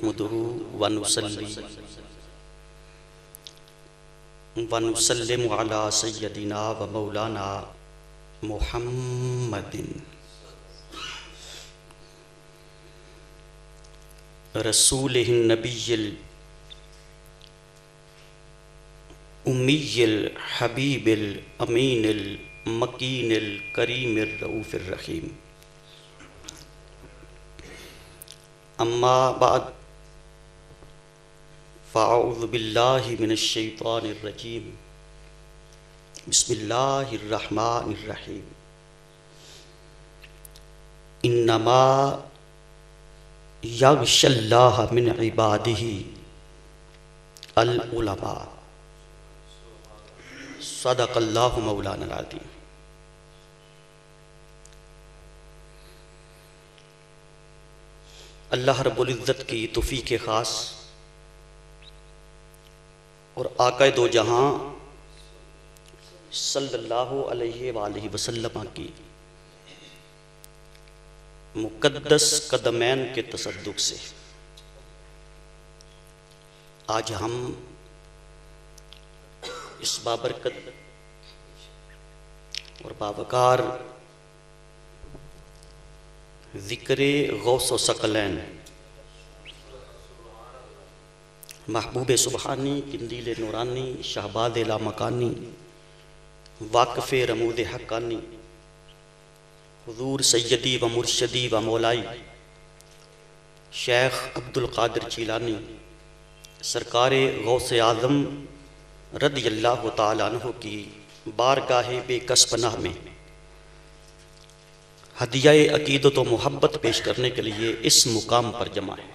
मुदहु वनुसल्ली वनुसल्लिमु अला सय्यदिना व मौलाना मुहम्मदिन रसूलिहिन नबिय्यिल उम्मिय्यिल हबीबिल अमीनिल मकीनिल करीमिर रऊफिर रहीम। अम्मा बाद फ़अऊज़ु बिल्लाहि मिनश शैतानिर रजीम। बिस्मिल्लाहिर रहमानिर रहीम। इन्नमा यग़शल्लाह मिन इबादिही अल उलमा। सदक़ल्लाहु मौलाना अज़ीम। अल्लाह रब्बुल इज़्ज़त की तौफ़ीक़ ख़ास और आक़ाए दो जहां सल्लल्लाहु अलैहि वसल्लम की मुक़द्दस कदमैन के तसद्दुक़ से आज हम इस बाबरकत और बावकार ज़िक्रे गौस व सकलैन महबूब सुबहानी किंदील नूरानी शहबाद लामकानी वाक़फ़ रमूद हक़ानी हुज़ूर सैयदी व मुर्शदी व मौलाई शेख अब्दुल क़ादिर जीलानी सरकार गौस आज़म रदियल्लाहु ताला अन्हु की बारगाह बेकस पनाह में हदिया अक़ीदत व मोहब्बत पेश करने के लिए इस मुकाम पर जमा है।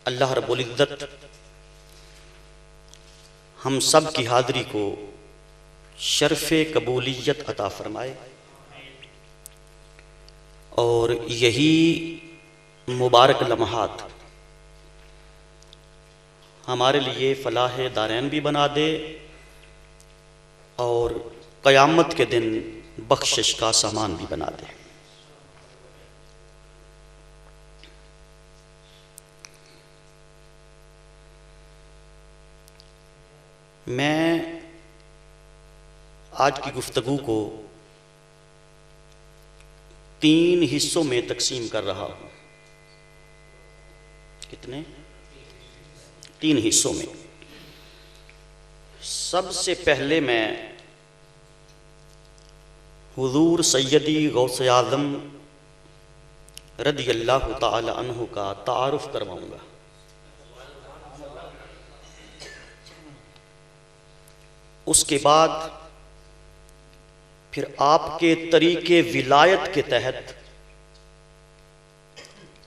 अल्लाह रब्बुल इज़्ज़त हम सब की हाज़री को शर्फ़े कबूलियत अता फ़रमाए और यही मुबारक लम्हात हमारे लिए फ़लाह दारैन भी बना दे और क़यामत के दिन बख्शिश का सामान भी बना दे। मैं आज की गुफ्तगू को 3 हिस्सों में तकसीम कर रहा हूँ। कितने? 3 हिस्सों में। सबसे पहले मैं हुज़ूर सैयदी गौस आज़म रदियल्लाहु ताला अन्हु का तारुफ़ करवाऊँगा। उसके बाद फिर आपके तरीके विलायत के तहत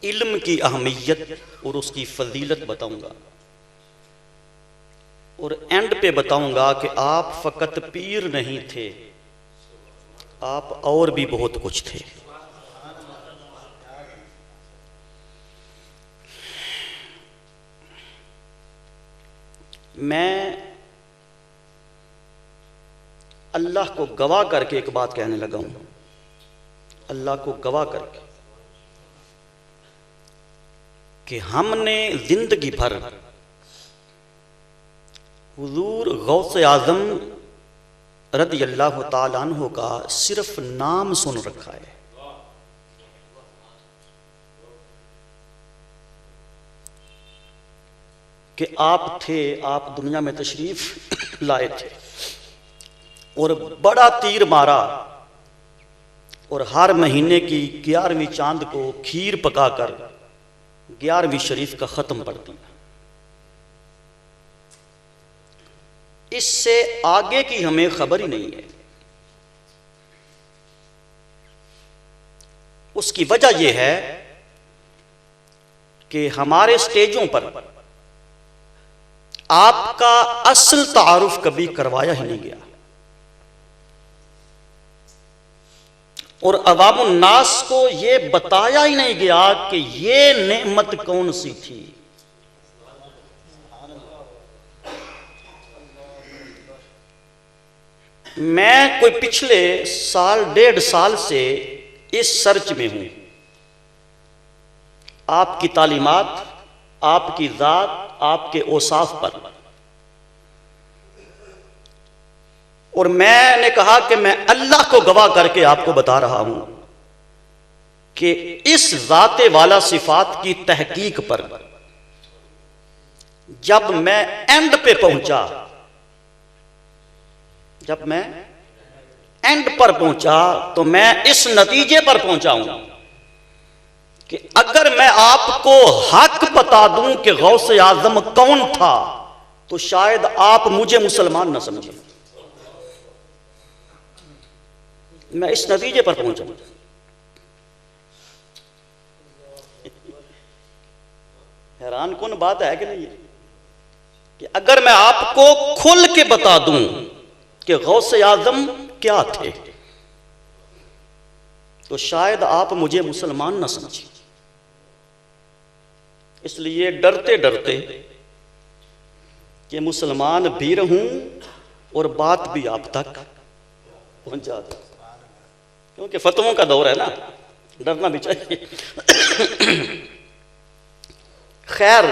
इल्म की अहमियत और उसकी फजीलत बताऊंगा और एंड पे बताऊंगा कि आप फ़कत पीर नहीं थे, आप और भी बहुत कुछ थे। मैं अल्लाह को गवाह करके एक बात कहने लगा हूं, अल्लाह को गवाह करके कि हमने जिंदगी भर हुजूर गौस आज़म रदियल्लाहु ताला अन्हु का सिर्फ नाम सुन रखा है। कि आप थे, आप दुनिया में तशरीफ लाए थे और बड़ा तीर मारा और हर महीने की 11वीं चांद को खीर पकाकर 11वीं शरीफ का ख़त्म पढ़ दिया। इससे आगे की हमें खबर ही नहीं है। उसकी वजह यह है कि हमारे स्टेजों पर आपका असल तारुफ कभी करवाया ही नहीं गया और अवामुन नास को यह बताया ही नहीं गया कि यह नेमत कौन सी थी। मैं कोई पिछले साल 1.5 साल से इस सर्च में हूं आपकी तालीमात, आपकी ज़ात, आपके औसाफ पर। और मैंने कहा कि मैं अल्लाह को गवाह करके आपको बता रहा हूं कि इस ज़ाते वाला सिफात की तहकीक पर जब मैं एंड पे पहुंचा, जब मैं एंड पर पहुंचा, तो मैं इस नतीजे पर पहुंचा हूं कि अगर मैं आपको हक बता दूं कि गौसे आजम कौन था, तो शायद आप मुझे मुसलमान न समझें। मैं इस नतीजे पर पहुंचा। हैरान कौन बात है कि नहीं, कि अगर मैं आपको खुल के बता दूं कि गौसे आजम क्या थे, तो शायद आप मुझे मुसलमान न समझें। इसलिए डरते डरते कि मुसलमान भी रहूं और बात भी आप तक पहुंचा दूं, क्योंकि फतवों का दौर है ना, डरना भी चाहिए। खैर,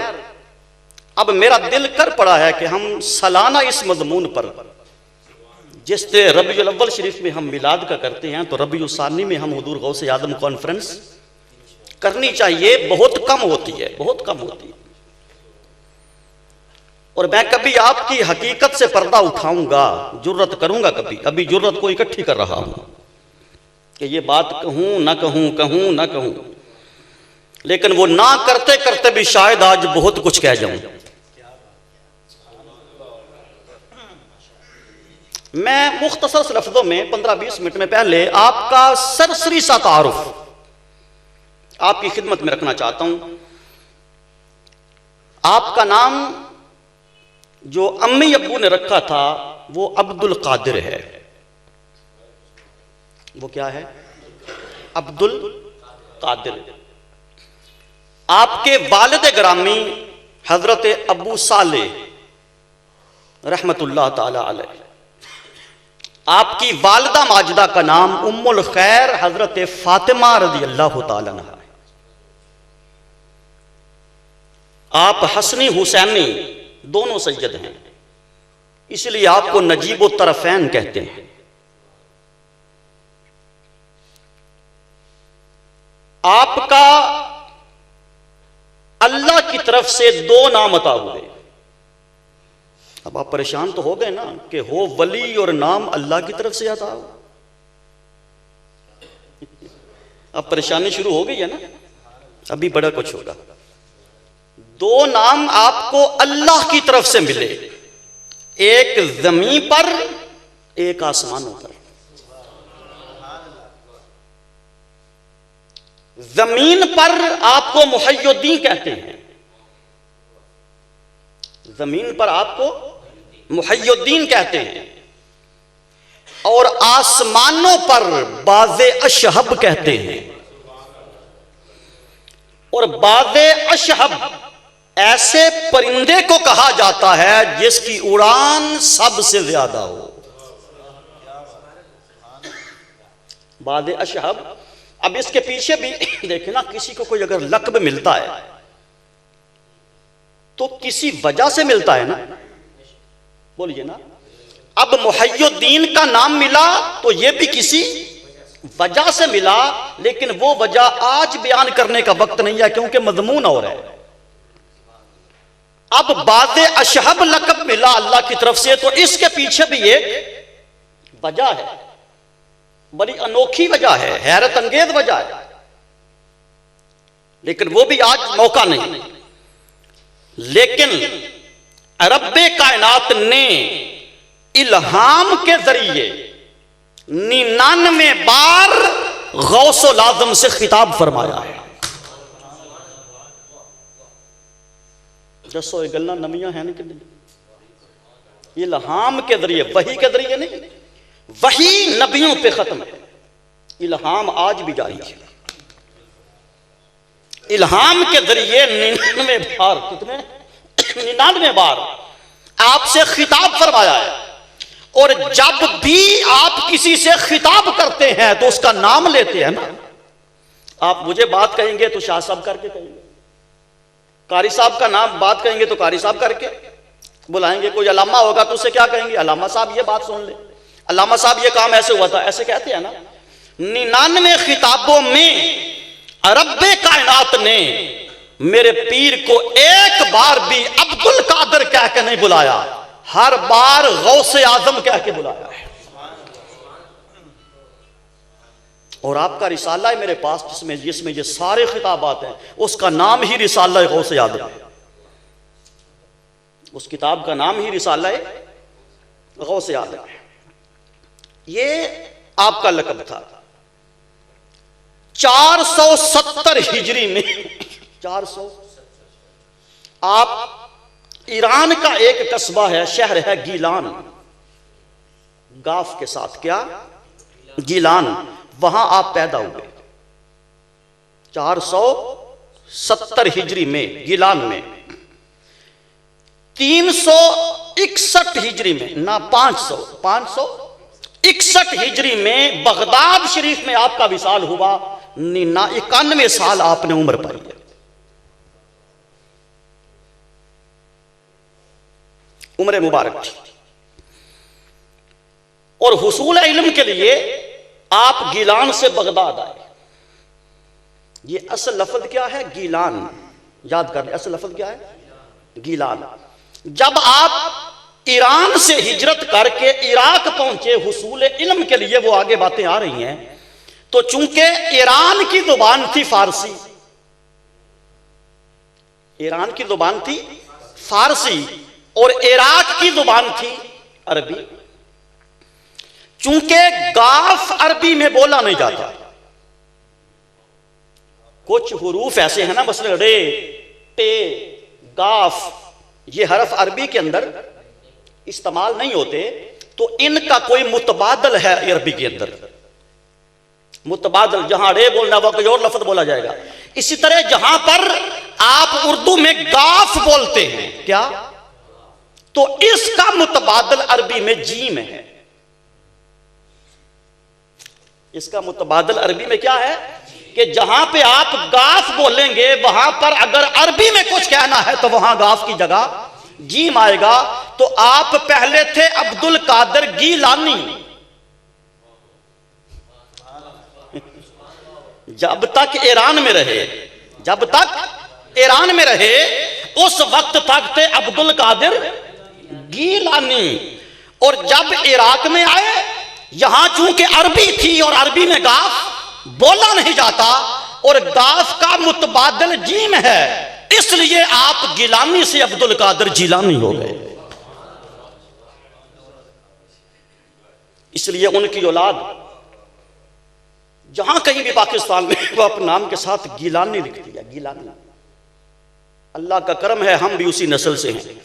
अब मेरा दिल कर पड़ा है कि हम सालाना इस मजमून पर, जिस रबीउल अव्वल शरीफ में हम मिलाद का करते हैं, तो रबीउल सानी में हम हुजूर गौसे आजम कॉन्फ्रेंस करनी चाहिए। बहुत कम होती है, बहुत कम होती है। और मैं कभी आपकी हकीकत से पर्दा उठाऊंगा, जुर्रत करूंगा कभी, अभी जुर्रत को इकट्ठी कर रहा हूं कि ये बात कहूं ना कहूं, कहूं ना कहूं, लेकिन वो ना करते करते भी शायद आज बहुत कुछ कह जाऊं। मैं मुख्तसर लफ्जों में 15-20 मिनट में पहले आपका सरसरी सा तारुफ आपकी खिदमत में रखना चाहता हूं। आपका नाम जो अम्मी अब्बू ने रखा था वो अब्दुल कादिर है। वो क्या है? अब्दुल कादिर। आपके वालिद ग्रामी हजरत अबू साले रहमतुल्लाह ताला अलैह, आपकी वालिदा माजिदा का नाम उम्मुल खैर हजरत फातिमा रज़ी अल्लाह ताला अन्हा है। आप हसनी हुसैनी दोनों सैयद हैं, इसलिए आपको नजीब तरफैन कहते हैं। आपका अल्लाह की तरफ से 2 नाम अता हुए। अब आप परेशान तो हो गए ना कि हो वली और नाम अल्लाह की तरफ से अता हो। अब परेशानी शुरू हो गई है ना, अभी बड़ा कुछ होगा। 2 नाम आपको अल्लाह की तरफ से मिले, एक जमीन पर, एक आसमानों पर। जमीन पर आपको मुहय्युद्दीन कहते हैं, जमीन पर आपको मुहय्युद्दीन कहते हैं, और आसमानों पर बाज़े अशहब कहते हैं। और बाज़े अशहब ऐसे परिंदे को कहा जाता है जिसकी उड़ान सबसे ज्यादा हो। बाज़े अशहब। अब इसके पीछे भी देखें ना, किसी को कोई अगर लक़ब मिलता है तो किसी वजह से मिलता है ना, बोलिए ना। अब मुहय्युद्दीन का नाम मिला तो यह भी किसी वजह से मिला, लेकिन वो वजह आज बयान करने का वक्त नहीं है, क्योंकि मजमून और है। अब बाज़े अशहब लक़ब मिला अल्लाह की तरफ से, तो इसके पीछे भी एक वजह है, बड़ी अनोखी वजह है, हैरत अंगेज वजह है, लेकिन वो भी आज मौका नहीं। लेकिन रब्बे कायनात ने इल्हाम के जरिए 99 बार गौसुल आज़म से खिताब फरमाया है। दसो गल्ला नमियां हैं कि नहीं? इल्हाम के जरिए, वही के जरिए नहीं, वही नबियों पे खत्म है, इल्हाम आज भी जारी है। इल्हाम के जरिए 99 बार, कितने? 99 बार आपसे खिताब फरमाया है। और जब भी आप किसी से खिताब करते हैं तो उसका नाम लेते हैं ना। आप मुझे बात कहेंगे तो शाह साहब करके कहेंगे, कारी साहब का नाम बात कहेंगे तो कारी साहब करके बुलाएंगे, कोई अलामा होगा तो उसे क्या कहेंगे, अलामा साहब ये बात सुन ले, अलामा साहब ये काम ऐसे हुआ था, ऐसे कहते हैं ना। 99 खिताबों में रब्बे कायनात ने मेरे पीर को एक बार भी अब्दुल कादिर कह के नहीं बुलाया, हर बार गौसे आजम कह के बुलाया है। और आपका रिसाला है मेरे पास जिसमें ये सारे खिताबात हैं, उसका नाम ही रिसाला गौसे आजम है। उस किताब का नाम ही रिसाला गौसे आजम है। ये आपका लक़ब था। 470 हिजरी में 400 आप ईरान का एक कस्बा है, शहर है गीलान, गाफ के साथ, क्या गीलान, वहां आप पैदा हुए 470 हिजरी में गीलान में। 361 हिजरी में ना 561 हिजरी में बगदाद शरीफ में आपका विसाल हुआ। 91 साल आपने उम्र पाई है। उम्र मुबारक थी। और हुसूल इल्म के लिए आप गीलान से बगदाद आए। ये असल लफ्ज क्या है, गीलान, याद कर ले, असल लफ्ज क्या है, गीलान। जब आप ईरान से हिजरत करके इराक पहुंचे हुसूल इल्म के लिए, वो आगे बातें आ रही हैं, तो चूंकि ईरान की जुबान थी फारसी, ईरान की जुबान थी फारसी और इराक की जुबान थी अरबी। चूंकि गाफ अरबी में बोला नहीं जाता, कुछ हुरूफ ऐसे हैं ना, मसलन रे, टे, गाफ, ये हरफ अरबी के अंदर इस्तेमाल नहीं होते, तो इनका कोई मुतबादल है अरबी के अंदर, मुतबादल। जहां रे बोलना वह कोई और लफ्ज बोला जाएगा। इसी तरह जहां पर आप उर्दू में गाफ बोलते हैं, क्या, तो इसका मुतबादल अरबी में जीम है। इसका मुतबादल अरबी में क्या है कि जहां पे आप गाफ बोलेंगे वहां पर अगर अरबी में कुछ कहना है तो वहां गाफ की जगह जीम आएगा। तो आप पहले थे अब्दुल कादिर गीलानी। जब तक ईरान में रहे, जब तक ईरान में रहे, उस वक्त तक थे अब्दुल कादिर गीलानी। और जब इराक में आए, यहां चूंकि अरबी थी और अरबी में गाफ बोला नहीं जाता और गाफ का मुतबादल जीम है, इसलिए आप गिलानी से अब्दुल कादिर जिलानी हो गए। इसलिए उनकी औलाद जहां कहीं भी पाकिस्तान में, वो अपने नाम के साथ गिलानी लिख दिया, गिलानी। अल्लाह का करम है हम भी उसी नस्ल से हैं,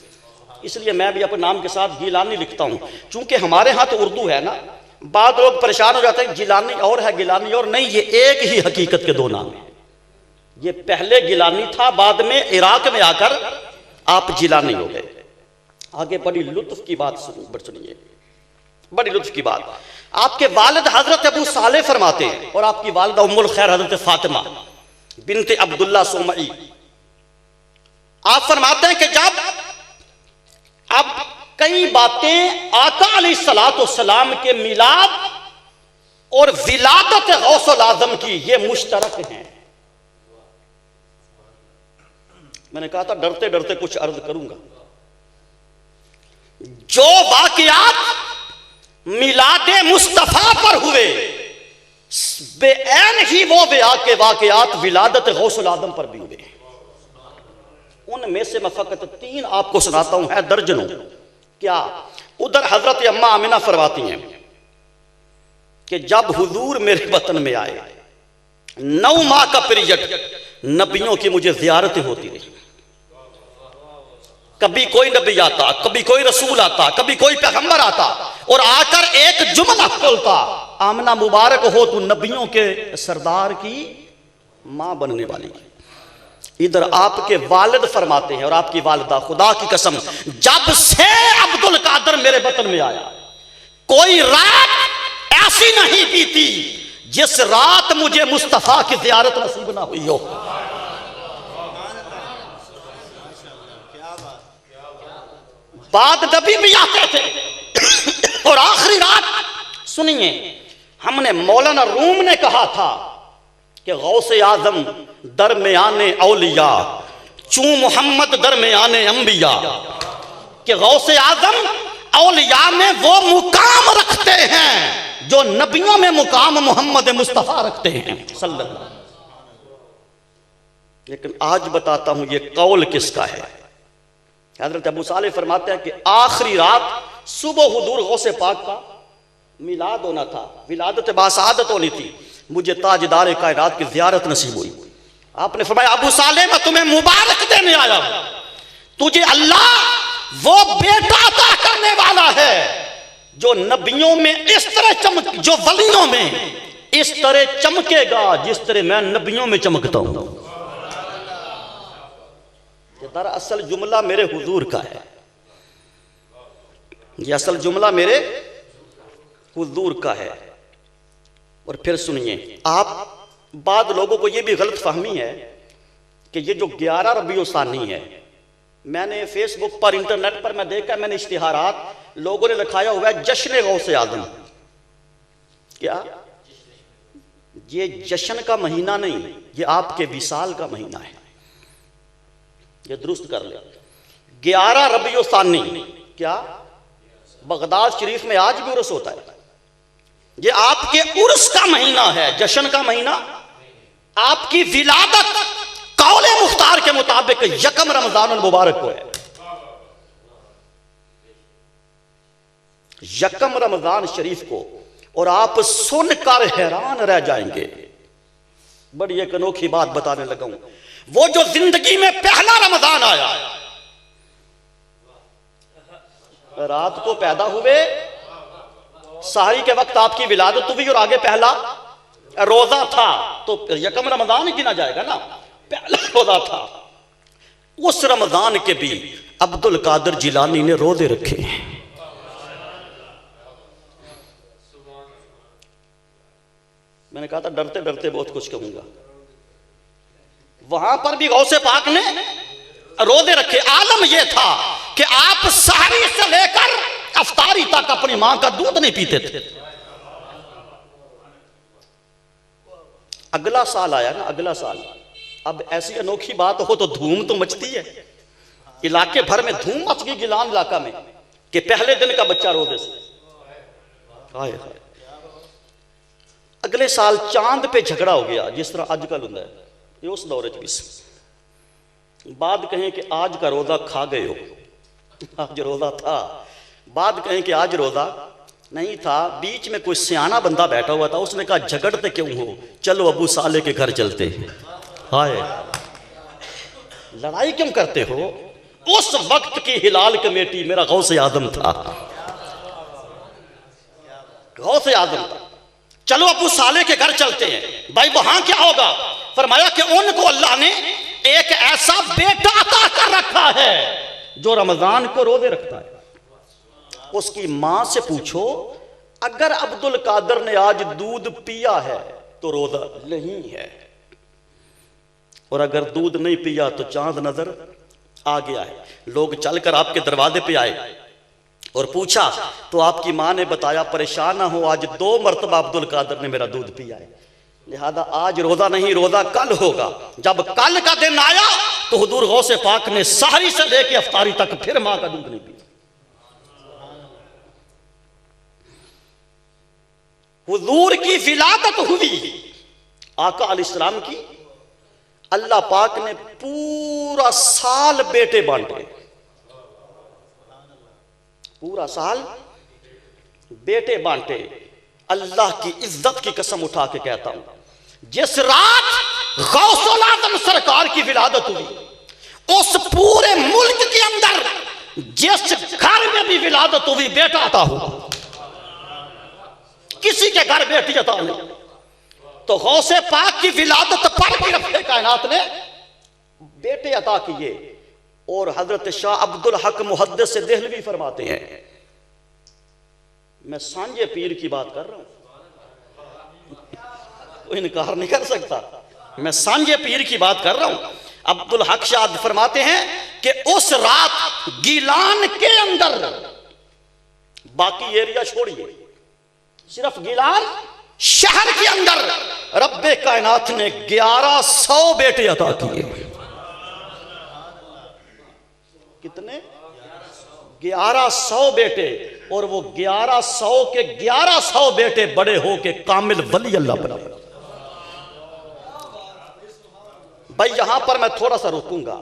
इसलिए मैं भी अपने नाम के साथ गिलानी लिखता हूं। चूंकि हमारे यहां तो उर्दू है ना, बाद लोग परेशान हो जाते हैं गिलानी और है गिलानी और नहीं, ये एक ही हकीकत के दो नाम है। ये पहले गिलानी था, बाद में इराक में आकर आप जिलानी हो गए। आगे बड़ी लुत्फ की बात सुनिए, बड़ी लुत्फ की बात। आपके वालिद हजरत अबू साले फरमाते हैं और आपकी वालिदा उम्मुल खैर हजरत फातिमा बिनते अब्दुल्ला सोमई, आप फरमाते हैं कि जब अब कई बातें आका अलैहिस्सलाम के मिलाद और विलादत गौसुल आजम की ये मुश्तरक हैं। मैंने कहा था डरते डरते कुछ अर्ज करूंगा। जो वाकयात मिलादे मुस्तफा पर हुए, बेऐन ही वो वाकयात विलादत गौसुल आजम पर भी हुए। उनमें से मैं फकत 3 आपको सुनाता हूं, है दर्जनों। क्या, उधर हजरत अम्मा आमिना फरमाती हैं कि जब हुजूर मेरे वतन में आए, 9 माह का पीरियड नबियों की मुझे जियारतें होती रही। कभी कोई नबी आता, कभी कोई रसूल आता, कभी कोई पैगंबर आता और आकर एक जुमला बोलता, आमना मुबारक हो तू नबियों के सरदार की मां बनने वाली। इधर आपके वालिद फरमाते हैं और आपकी वालिदा, खुदा की कसम जब से अब्दुल कादिर मेरे वतन में आया, कोई रात ऐसी नहीं बीती जिस रात मुझे मुस्तफा की ज़ियारत नसीब ना हुई हो। बाद नबी भी आते थे। और आखिरी रात सुनिए, हमने मौलाना रूम ने कहा था कि गौसे आजम दरमियाने औलिया चू मोहम्मद दरमियाने अंबिया, कि गौसे आजम औलिया में वो मुकाम रखते हैं जो नबियों में मुकाम मोहम्मद मुस्तफा रखते हैं सल्लल्लाहु। लेकिन आज बताता हूं ये कौल किसका है। हजरत अबू सालेह फरमाते हैं कि आखिरी रात सुबह हुजूर गौसे पाक का मिलाद होना था, विलादत बासादत होनी थी, मुझे ताजदार कायनात की ज़ियारत नसीब हुई। आपने फरमाया अबू सालेह मैं तुम्हें मुबारक देने आया हूं, तुझे अल्लाह वो बेटा अता करने वाला है जो नबियों में इस तरह चमक, जो वलियों में इस तरह चमकेगा जिस तरह मैं नबियों में चमकता हूं। दरअसल जुमला मेरे हुजूर का है, ये असल जुमला मेरे हुजूर का है। और फिर सुनिए, आप बाद लोगों को यह भी गलत फहमी है कि ये जो 11 रबीउल सानी है, मैंने फेसबुक पर इंटरनेट पर मैं देखा, मैंने इश्तिहारात लोगों ने लिखाया हुआ है जश्न गौसे आजम। क्या ये जश्न का महीना नहीं, ये आपके विसाल का महीना है, ये दुरुस्त कर ले। 11 रबीउल सानी क्या बगदाद शरीफ में आज भी उर्स होता है, ये आपके उर्स का महीना है, जश्न का महीना। आपकी विलादत कौले मुख्तार के मुताबिक यकम रमजान मुबारक को है, यकम रमजान शरीफ को। और आप सुनकर हैरान रह जाएंगे, बड़ी एक अनोखी बात बताने लगा हूं। वो जो जिंदगी में पहला रमजान आया, रात को पैदा हुए, सहरी के वक्त आपकी विलादत हुई और आगे पहला रोजा था, तो यकम रमजान गिना जाएगा ना, पहला रोजा था। उस रमजान के भी अब्दुल कादिर जिलानी ने रोजे रखे। मैंने कहा था डरते डरते बहुत कुछ कहूंगा। वहां पर भी गौसे पाक ने रोजे रखे। आलम यह था कि आप सहरी से लेकर अफ्तारी तक अपनी मां का दूध नहीं पीते थे। अगला साल आया ना, अगला साल, अब ऐसी अनोखी बात हो तो धूम तो मचती है, इलाके भर में धूम मच गई गिलान इलाका में कि पहले दिन का बच्चा रोजे से। हाय हाय, अगले साल चांद पे झगड़ा हो गया जिस तरह आजकल होता है, ये उस दौरे भी। बाद कहें कि आज का रोजा खा गए हो, आज रोजा था, बाद कहें कि आज रोजा नहीं था, बीच में कोई सियाना बंदा बैठा हुआ था, उसने कहा झगड़ते क्यों हो, चलो अबू साले के घर चलते हैं। हाय, लड़ाई क्यों करते हो। उस वक्त की हिलाल कमेटी मेरा गौसे आजम था, गौसे आजम था। चलो अबू साले के घर चलते हैं। भाई वहां क्या होगा, फरमाया कि उनको अल्लाह ने एक ऐसा बेटा अता कर रखा है जो रमजान को रोजे रखता है। उसकी मां से पूछो, अगर अब्दुल कादिर ने आज दूध पिया है तो रोजा नहीं है, और अगर दूध नहीं पिया तो चांद नजर आ गया है। लोग चलकर आपके दरवाजे पे आए और पूछा तो आपकी मां ने बताया, परेशान ना हो, आज 2 मरतबा अब्दुल कादिर ने मेरा दूध पिया है, लिहाजा आज रोजा नहीं, रोजा कल होगा। जब कल का दिन आया तो हुजूर गौसे पाक ने सहरी से लेकर अफ्तारी तक फिर मां का दूध नहीं पिया। हुजूर की विलादत हुई आका अलैहिस्सलाम की, अल्लाह पाक ने पूरा साल बेटे बांटे, पूरा साल बेटे बांटे। अल्लाह की इज्जत की कसम उठा के कहता हूं, जिस रात गौसुल आजम सरकार की विलादत हुई, उस पूरे मुल्क के अंदर जिस घर में भी विलादत हुई बेटा अता हुआ, किसी के घर बेटी अता नहीं। तो गौसे पाक की विलादत पर भी रब्बे कायनात ने बेटे अता किए। और हजरत शाह अब्दुल हक मुहद्दिस से देहलवी फरमाते हैं, मैं सांझे पीर की बात कर रहा हूं, कोई इनकार नहीं कर सकता, मैं सांझे पीर की बात कर रहा हूं। अब्दुल हक शाह फरमाते हैं कि उस रात गिलान के अंदर, बाकी एरिया छोड़िए, सिर्फ गिलान शहर के अंदर रब्बे कायनात ने 1100 बेटे अता किए। कितने? 1100 बेटे। और वो 1100 के 1100 बेटे बड़े हो के कामिल वली अल्लाह बना। भाई यहां पर मैं थोड़ा सा रुकूंगा,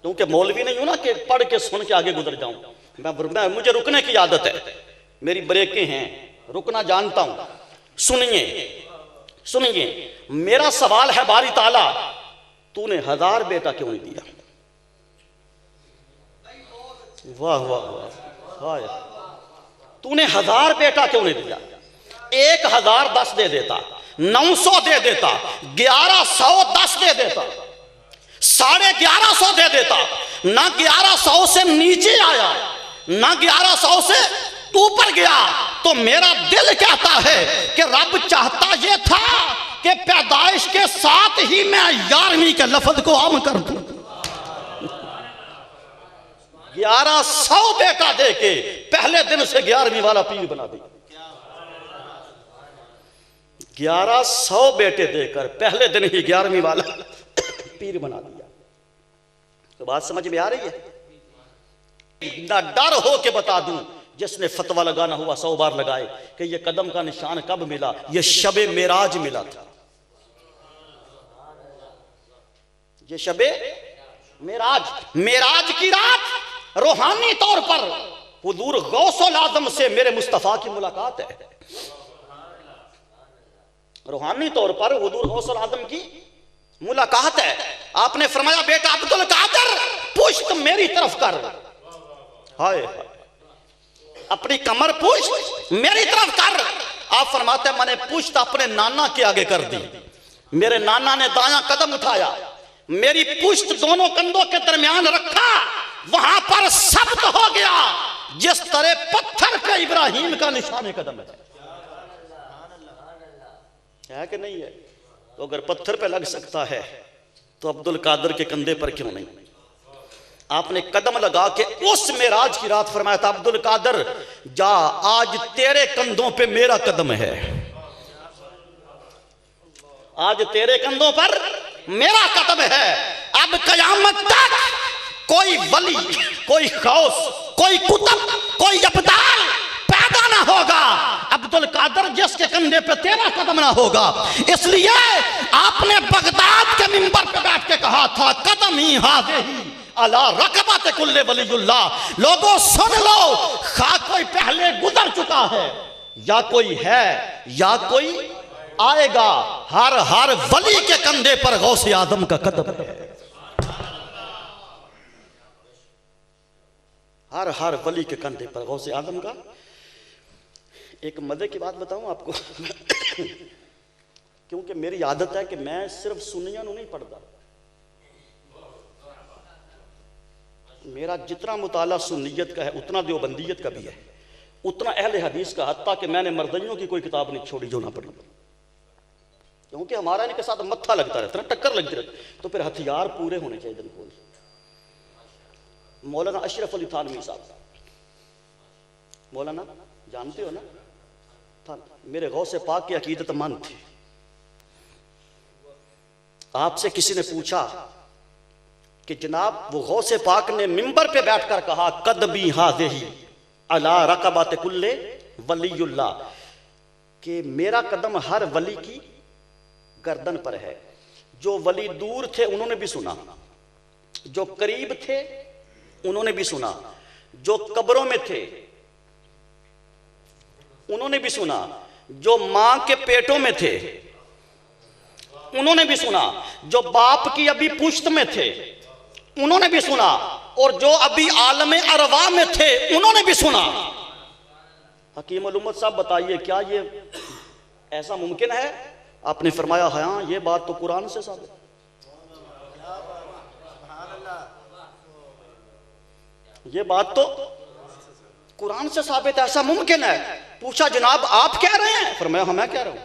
क्योंकि मौलवी नहीं हूं ना कि पढ़ के सुन के आगे गुजर जाऊं। मुझे रुकने की आदत है, मेरी ब्रेकें हैं, रुकना जानता हूं। सुनिए सुनिए, मेरा सवाल है बारी ताला, तूने 1000 बेटा क्यों नहीं दिया? वाह वाह वाह, तूने 1000 बेटा क्यों नहीं दिया? 1010 दे देता, 900 दे देता, 1110 दे देता, 1150 दे देता, ना 1100 से नीचे आया ना 1100 से ऊपर गया। तो मेरा दिल कहता है कि रब चाहता यह था कि पैदाइश के साथ ही मैं 11वीं के लफ्ज को आम कर दूं। 1100 बेटा दे के पहले दिन से 11वीं वाला पीर बना दिया। 1100 बेटे देकर पहले दिन ही 11वीं वाला पीर बना दिया। तो बात समझ में आ रही है? ना डर हो के बता दूं, जिसने फतवा लगाना हुआ 100 बार लगाए कि ये कदम का निशान कब मिला? ये शबे मेराज मिला था। ये शबे मेराज, मेराज की रात रूहानी तौर पर हुजूर गौसुल आजम से मेरे मुस्तफा की मुलाकात है। रूहानी तौर पर हुजूर गौसुल आजम की मुलाकात है। आपने फरमाया बेटा अब्दुल कादर पुश्त मेरी तरफ कर, हाय अपनी कमर पुश्त मेरी तरफ कर। आप फरमाते मैंने पुश्त अपने नाना के आगे कर दी। मेरे नाना ने दायां कदम उठाया, मेरी पुश्त दोनों कंधों के दरमियान रखा, वहां पर सब्त हो गया जिस तरह पत्थर पे इब्राहिम का निशान कदम है कि नहीं है? तो अगर पत्थर पे लग सकता है तो अब्दुल कादर के कंधे पर क्यों नहीं? आपने कदम लगा के उस मेराज की रात फरमाया था अब्दुल कादर जा, आज तेरे कंधों पे मेरा कदम है, आज तेरे कंधों पर मेरा कदम है। अब कयामत तक कोई वली, कोई गौस, कोई कुतुब, कोई अब्दाल पैदा ना होगा अब्दुल कादर जिसके कंधे पे तेरा कदम ना होगा। इसलिए आपने बगदाद के मिंबर पे बैठ के कहा था कदम ही हाज़िही अला रकबत कुल्ले वलीयुल्लाह। लोगों सुन लो, खा कोई पहले गुजर चुका है या कोई है या कोई आएगा, हर हर वली के कंधे पर गौसे आजम का कदम है। हर हर वली के कंधे पर गौसे आजम का। एक मजे की बात बताऊं आपको क्योंकि मेरी आदत है कि मैं सिर्फ सुन्नियों नहीं पढ़ता, मेरा जितना मुताला सुन्नियत का है उतना देवबंदियत का भी है, उतना अहले हदीस का। हत्ता कि मैंने मर्दइयों की कोई किताब नहीं छोड़ी जो ना पढ़ी, क्योंकि हमारा इनके साथ मत्था लगता रहता है, टक्कर लगती रहती, तो फिर हथियार पूरे होने चाहिए दिन को। मौलाना अशरफ अली थानवी साहब, मौलाना जानते हो ना, था मेरे गौसे पाक की अकीदतमंद थे। आपसे किसी ने पूछा कि जनाब वो गौसे पाक ने मिंबर पे बैठकर कहा कदमी हाज़िही अला रकबत कुल्ले वलीयुल्लाह, कि मेरा कदम हर वली की गर्दन पर है। जो वली दूर थे उन्होंने भी सुना, जो करीब थे उन्होंने भी सुना, जो कब्रों में थे उन्होंने भी सुना, जो मां के पेटों में थे उन्होंने भी सुना, जो बाप की अभी पुश्त में थे उन्होंने भी सुना, और जो अभी आलम अरवा में थे उन्होंने भी सुना। हकीम उल उम्मत साहब बताइए क्या ये ऐसा मुमकिन है? आपने फरमाया हाँ, ये बात तो कुरान से साबित, ये बात तो कुरान से साबित, ऐसा मुमकिन है। पूछा जनाब आप कह रहे हैं? फरमाया हाँ मैं कह रहा हूं।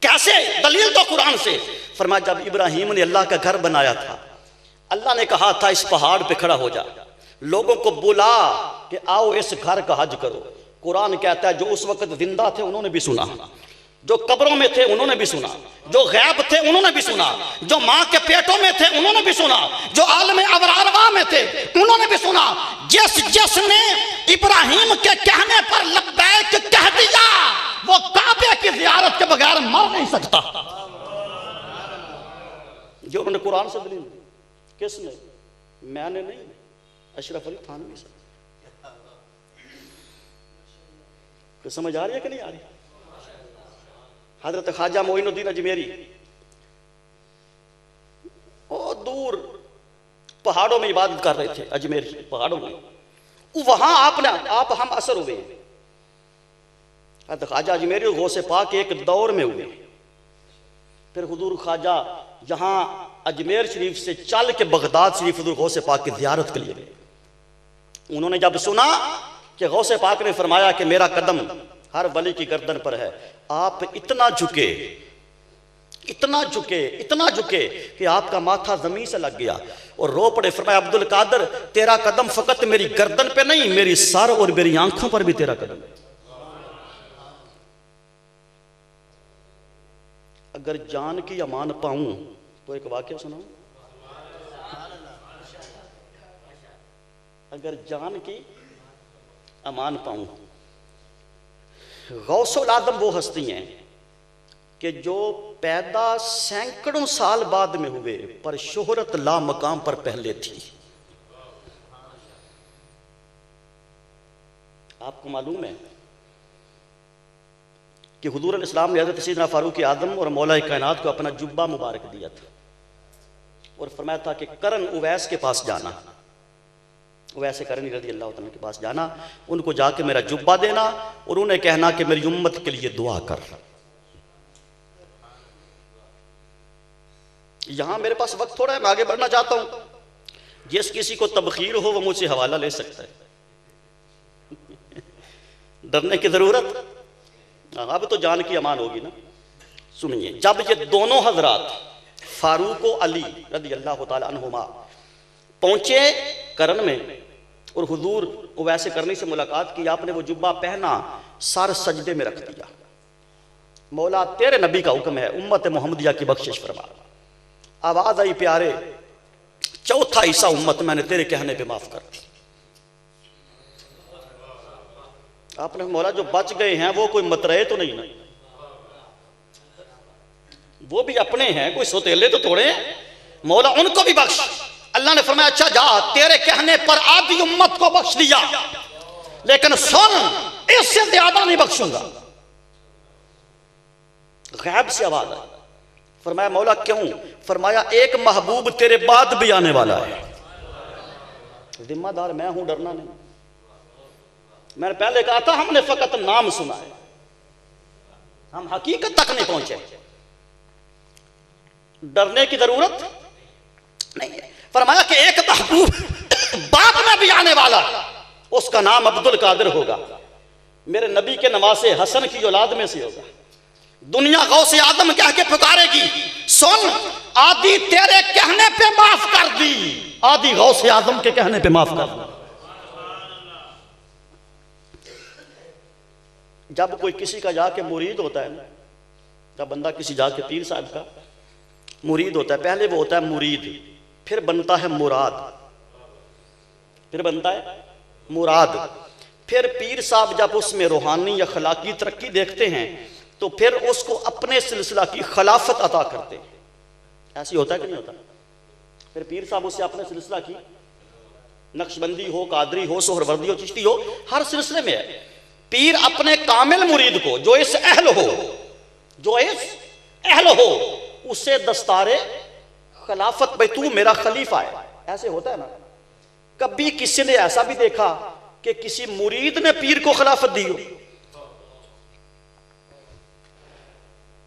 कैसे? दलील तो कुरान से। फरमाया जब इब्राहिम ने अल्लाह का घर बनाया था, अल्लाह ने कहा था इस पहाड़ पे खड़ा हो जा, लोगों को बुला कि आओ इस घर का हज करो। कुरान कहता है जो उस वक्त जिंदा थे उन्होंने भी सुना, जो कब्रों में थे उन्होंने भी सुना, जो गैब थे उन्होंने भी सुना, जो माँ के पेटों में थे उन्होंने भी सुना, जो आलम अबरारवा में थे उन्होंने भी सुना। जिसने इब्राहिम के कहने पर लब्बैक कह दिया वो काबे की ज़ियारत के बगैर मर नहीं सकता। जो उन्होंने कुरान से दलील दी, किसने? मैंने नहीं, अशरफ अली थानवी साहब। तो समझ आ रही है कि नहीं आ रही? हजरत ख्वाजा मोइनुद्दीन अजमेरी और दूर पहाड़ों में इबादत कर रहे थे, अजमेर पहाड़ों में। वहां आप हम असर हुए। हजरत ख्वाजा अजमेरी गौसे पाक एक दौर में हुए। फिर हुजूर ख्वाजा यहाँ अजमेर शरीफ से चल के बगदाद शरीफ हुजूर गौसे पाक की ज़ियारत के लिए गए। उन्होंने जब सुना कि गौसे पाक ने फरमाया कि मेरा कदम हर वली की गर्दन पर है, आप इतना झुके, इतना झुके, इतना झुके कि आपका माथा जमीन से लग गया और रो पड़े। फरमाया अब्दुल कादर तेरा कदम फकत मेरी गर्दन पे नहीं, मेरी सर और मेरी आंखों पर भी तेरा कदम है। अगर जान की अमान पाऊं तो एक वाक्य सुनाऊं। अगर जान की अमान पाऊं, गौसुल आदम वो हस्ती हैं कि जो पैदा सैकड़ों साल बाद में हुए पर शोहरत ला मकाम पर पहले थी। आपको मालूम है कि हुजूर अलैहिस्सलाम ने हज़रत सैयदना फारूक आदम और मौला कायनात को अपना जुब्बा मुबारक दिया था और फरमाया था कि करन उवैस के पास जाना, वैसे करनी रज़ी अल्लाह तआला के पास जाना, उनको जाके मेरा जुब्बा देना और उन्हें कहना कि मेरी उम्मत के लिए दुआ कर। यहां मेरे पास वक्त थोड़ा है, मैं आगे बढ़ना चाहता हूं। जिस किसी को तबखीर हो वो मुझसे हवाला ले सकता है, डरने की जरूरत। अब तो जान की अमान होगी ना। सुनिए, जब ये दोनों हजरात फारूक और अली रज़ी अल्लाह तआला अन्हुमा पहुंचे करन में और हुजूर वैसे करनी से मुलाकात की, आपने वो जुब्बा पहना, सर सजदे में रख दिया। मौला तेरे नबी का हुक्म है, उम्मत मोहम्मदिया की बख्शिश फरमा। आवाज आई प्यारे, चौथा हिस्सा उम्मत मैंने तेरे कहने पे माफ कर दी। आपने मौला जो बच गए हैं वो कोई मतरए तो नहीं ना, वो भी अपने हैं, कोई सोतेले तो थोड़े हैं। मौला उनको भी बख्श। अल्लाह ने फरमाया अच्छा जा, तेरे कहने पर आधी उम्मत को बख्श दिया, लेकिन सुन इससे ज्यादा नहीं बख्शूंगा। गैब से आवाज आई। फरमाया मौला क्यों? फरमाया एक महबूब तेरे बाद भी आने वाला है। जिम्मेदार मैं हूं, डरना नहीं। मैंने पहले कहा था हमने फकत नाम सुना है, हम हकीकत तक नहीं पहुंचे। डरने की जरूरत नहीं है। फरमाया कि एक महबूब बाद में भी आने वाला, उसका नाम अब्दुल कादिर होगा, मेरे नबी के नवासे हसन की औलाद में से होगा। दुनिया गौसे आदम कह के पुकारेगी, सुन आदि तेरे कहने पे माफ कर दी, आदि गौसे आदम के कहने पे माफ कर दी। जब कोई किसी का जाके मुरीद होता है ना, जब बंदा किसी जाके पीर साहब का मुरीद होता है, पहले वो होता है मुरीद, फिर बनता है मुराद, फिर बनता है मुराद। फिर पीर साहब जब उसमें रूहानी या खलाकी तरक्की देखते हैं तो फिर उसको अपने सिलसिला की खिलाफत अता करते हैं। ऐसी होता है कि नहीं होता? फिर पीर साहब उससे अपने सिलसिला की, नक्शबंदी हो, कादरी हो, सोहरवर्दी हो, चिश्ती हो, हर सिलसिले में है। पीर अपने कामिल मुरीद को जो इस अहल हो, जो इस अहल हो, उसे दस्तारे खिलाफत, भाई तू मेरा खलीफा है, ऐसे होता है ना। कभी किसी ने ऐसा भी देखा कि किसी मुरीद ने पीर को खिलाफत दी हो?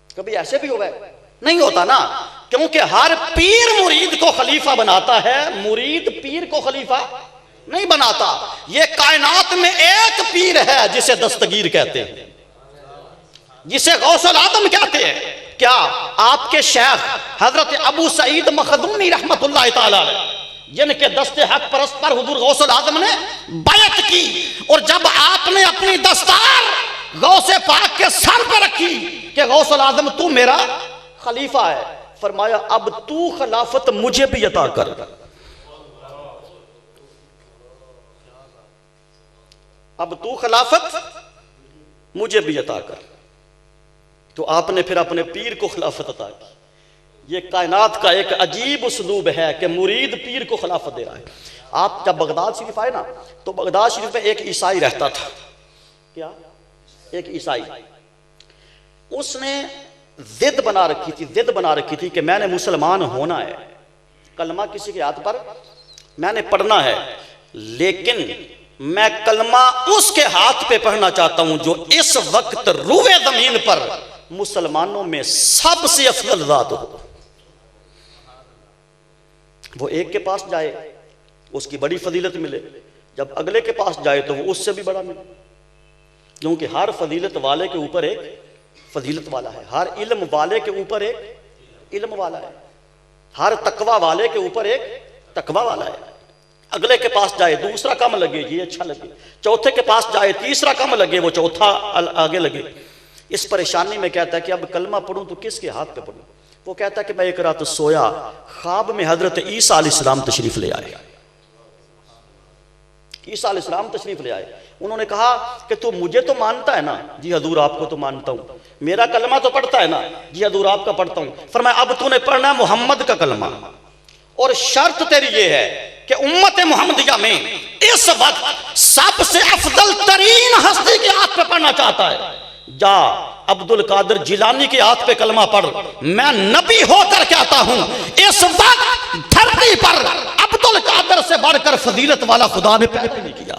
कभी ऐसे भी हुआ है? नहीं होता ना, क्योंकि हर पीर मुरीद को खलीफा बनाता है, मुरीद पीर को खलीफा नहीं बनाता। ये कायनात में एक पीर है जिसे दस्तगीर कहते हैं, जिसे गौसुल आदम कहते हैं। क्या आपके शेख हजरत अबू सईद मखदूमी रहमतुल्लाह तआला अलैह जिनके दस्ते हक परस्त पर हुजूर गौसुल आजम ने बैत की। और जब आपने अपनी दस्तार गौसे पाक के सर पर रखी कि गौसुल आजम तू मेरा खलीफा है, फरमाया अब तू खिलाफत मुझे भी अता कर। अब तू खिलाफत मुझे भी अता कर। तो आपने फिर अपने पीर को खिलाफत अता की। ये कायनात का एक अजीब उसलूब है कि मुरीद पीर को खिलाफत दे रहा है। आप जब बगदाद शरीफ आए ना, तो बगदाद शरीफ में एक ईसाई रहता था। क्या? एक ईसाई। उसने जिद बना रखी थी कि मैंने मुसलमान होना है, कलमा किसी के हाथ पर मैंने पढ़ना है, लेकिन मैं कलमा उसके हाथ पे पढ़ना चाहता हूं जो इस वक्त रूए जमीन पर मुसलमानों में सबसे अफजल जात हो। वो एक के पास जाए उसकी बड़ी फजीलत मिले, जब अगले के पास जाए तो वो उससे भी बड़ा मिले, क्योंकि हर फजीलत वाले के ऊपर एक फजीलत वाला है, हर इल्म वाले के ऊपर एक इल्म वाला है, हर तकवा वाले के ऊपर एक तकवा वाला है। अगले के पास जाए दूसरा कम लगे ये अच्छा लगे, चौथे के पास जाए तीसरा कम लगे वो चौथा आगे लगे। इस परेशानी में कहता है कि अब कलमा पढ़ूं तो किसके हाथ पे पढ़ूं। वो कहता है कि मैं एक रात सोया, ख्वाब में हजरत ईसा अलैहिस्सलाम तशरीफ ले आए। ईसा अलैहिस्सलाम तशरीफ ले आए। उन्होंने कहा कि तू मुझे तो मानता है ना? जी हजूर आपको तो मानता हूं। मेरा कलमा तो पढ़ता है ना? जी हजूर आपका पढ़ता हूं। फरमाया अब तूने पढ़ना है मोहम्मद का कलमा, और शर्त तेरी ये है कि उम्मत मोहम्मदिया में इस वक्त सबसे अफजल तरीन हस्ती के हाथ पे पढ़ना चाहता है, जा अब्दुल कादिर जिलानी के हाथ पे कलमा पढ़। मैं नबी होकर के आता हूं, इस वक्त धरती पर अब्दुल कादिर से बढ़कर फजीलत वाला खुदा ने पैदा नहीं किया।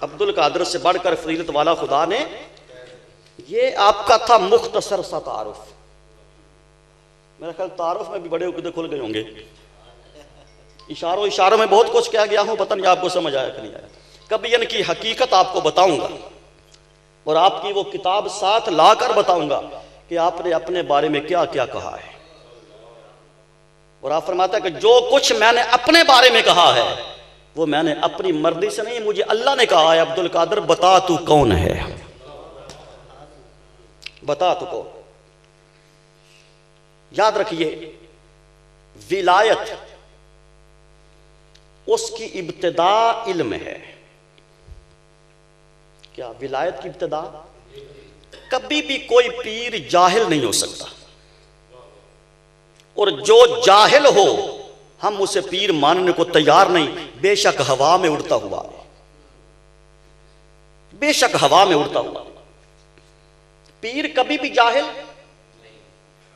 अब्दुल कादिर से बढ़कर फजीलत वाला खुदा ने, ये आपका था मुख्तसर सा तारुफ। मेरा ख्याल तारुफ में भी बड़े उकदे खुल गए होंगे। इशारों में बहुत कुछ कहा गया हूं, पता नहीं आपको समझ आया कि नहीं आया। कभी इनकी हकीकत आपको बताऊंगा और आपकी वो किताब साथ लाकर बताऊंगा कि आपने अपने बारे में क्या क्या कहा है। और आप फरमाता है कि जो कुछ मैंने अपने बारे में कहा है वो मैंने अपनी मर्जी से नहीं, मुझे अल्लाह ने कहा है अब्दुल कादिर बता तू कौन है, बता तू कौन। याद रखिए विलायत उसकी इब्तिदा इल्म है। क्या विलायत की इब्तिदा? कभी भी कोई पीर जाहिल नहीं हो सकता, और जो जाहिल हो हम उसे पीर मानने को तैयार नहीं, बेशक हवा में उड़ता हुआ, बेशक हवा में उड़ता हुआ। पीर कभी भी जाहिल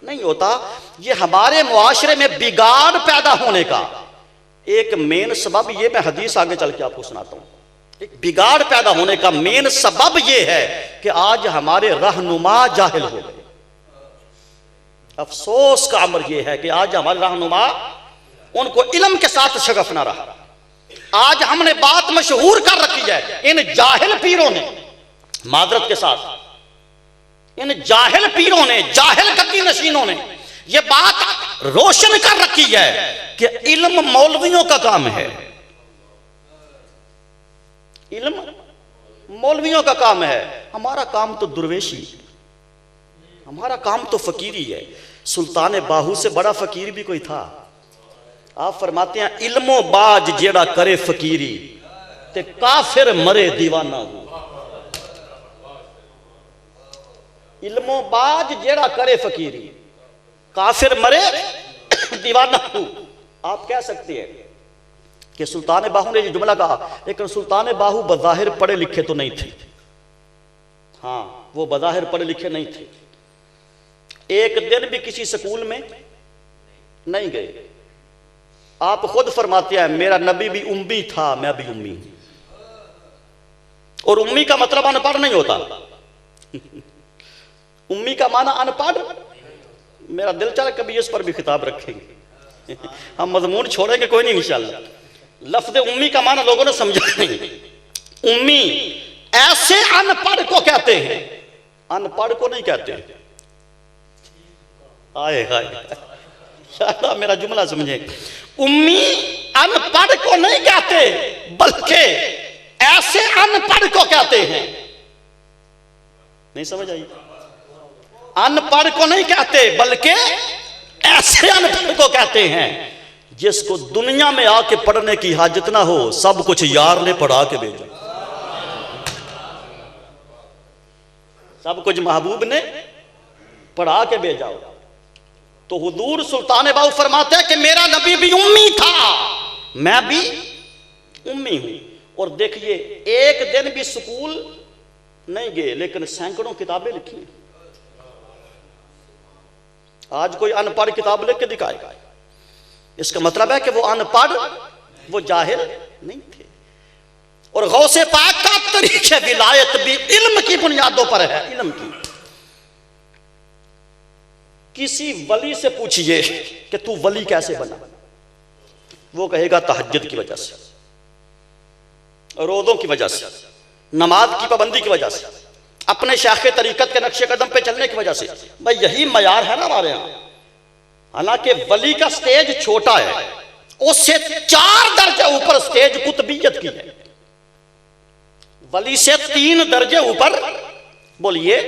नहीं होता। ये हमारे मुआशरे में बिगाड़ पैदा होने का एक मेन सबब, ये मैं हदीस आगे चल के आपको सुनाता हूं। एक बिगाड़ पैदा होने का मेन सबब ये है कि आज हमारे रहनुमा जाहिल हो गए। अफसोस का अमर यह है कि आज हमारे रहनुमा, उनको इल्म के साथ शगफ ना रहा। आज हमने बात मशहूर कर रखी है, इन जाहिल पीरों ने, मादरत के साथ इन जाहिल पीरों ने, जाहिल कद्दी नशीनों ने यह बात रोशन कर रखी है कि इल्म मौलवियों का काम है, इल्म मौलवियों का काम है। हमारा काम तो दुर्वेशी, हमारा काम तो फकीरी है। सुल्तान बाहू से बड़ा फकीर भी कोई था। आप फरमाते हैं इल्मो बाज जेड़ा करे फकीरी ते काफिर मरे दीवाना हो। इल्मो बाज जेड़ा करे फकीरी, काफिर मरे दीवाना हो। आप कह सकते हैं कि सुल्तान बाहू ने ये जुमला कहा, लेकिन सुल्तान बाहू बज़ाहिर पढ़े लिखे तो नहीं थे। हाँ, वो बज़ाहिर पढ़े लिखे नहीं थे। एक दिन भी किसी स्कूल में नहीं गए। आप खुद फरमाते हैं मेरा नबी भी उम्मी था, मैं भी उम्मी हूं। और उम्मी का मतलब अनपढ़ नहीं होता। उम्मी का माना अनपढ़। मेरा दिल चाहे कभी इस पर भी खिताब रखेंगे। हम मजमून छोड़ेंगे कोई नहीं इंशाअल्लाह। लफ्ज उम्मी का माना लोगों ने समझा नहीं। उम्मी ऐसे अनपढ़ को कहते हैं, अनपढ़ को नहीं कहते। आए हाय, शायद मेरा जुमला समझे। उम्मी अनपढ़ को नहीं कहते, बल्कि ऐसे अनपढ़ को कहते हैं। नहीं समझ आई? अनपढ़ को नहीं कहते, बल्कि ऐसे अनपढ़ को कहते हैं जिसको दुनिया में आके पढ़ने की हाजत ना हो, सब कुछ यार ने पढ़ा के भेजा, सब कुछ महबूब ने पढ़ा के भेजा। तो हुजूर सुल्तान बाहू फरमाते हैं कि मेरा नबी भी उम्मी था, मैं भी उम्मी हूं। और देखिए, एक दिन भी स्कूल नहीं गए, लेकिन सैकड़ों किताबें लिखी। आज कोई अनपढ़ किताब लिख के दिखाएगा, इसका मतलब है कि वो अनपढ़, वो जाहिल नहीं थे। और गौसे पाक का तरीके विलायत भी इल्म की बुनियादों पर है, इल्म की। किसी वली से पूछिए कि तू वली कैसे बना, वो कहेगा तहज्जुद की वजह से, रोज़ों की वजह से, नमाज की पाबंदी की वजह से, अपने शाखे तरीकत के नक्शे कदम पे चलने की वजह से। भाई यही मयार है ना हमारे यहाँ। हालांकि वली का स्टेज छोटा है, उससे 4 दर्जे ऊपर स्टेज कुतबियत की है। वली से 3 दर्जे ऊपर बोलिए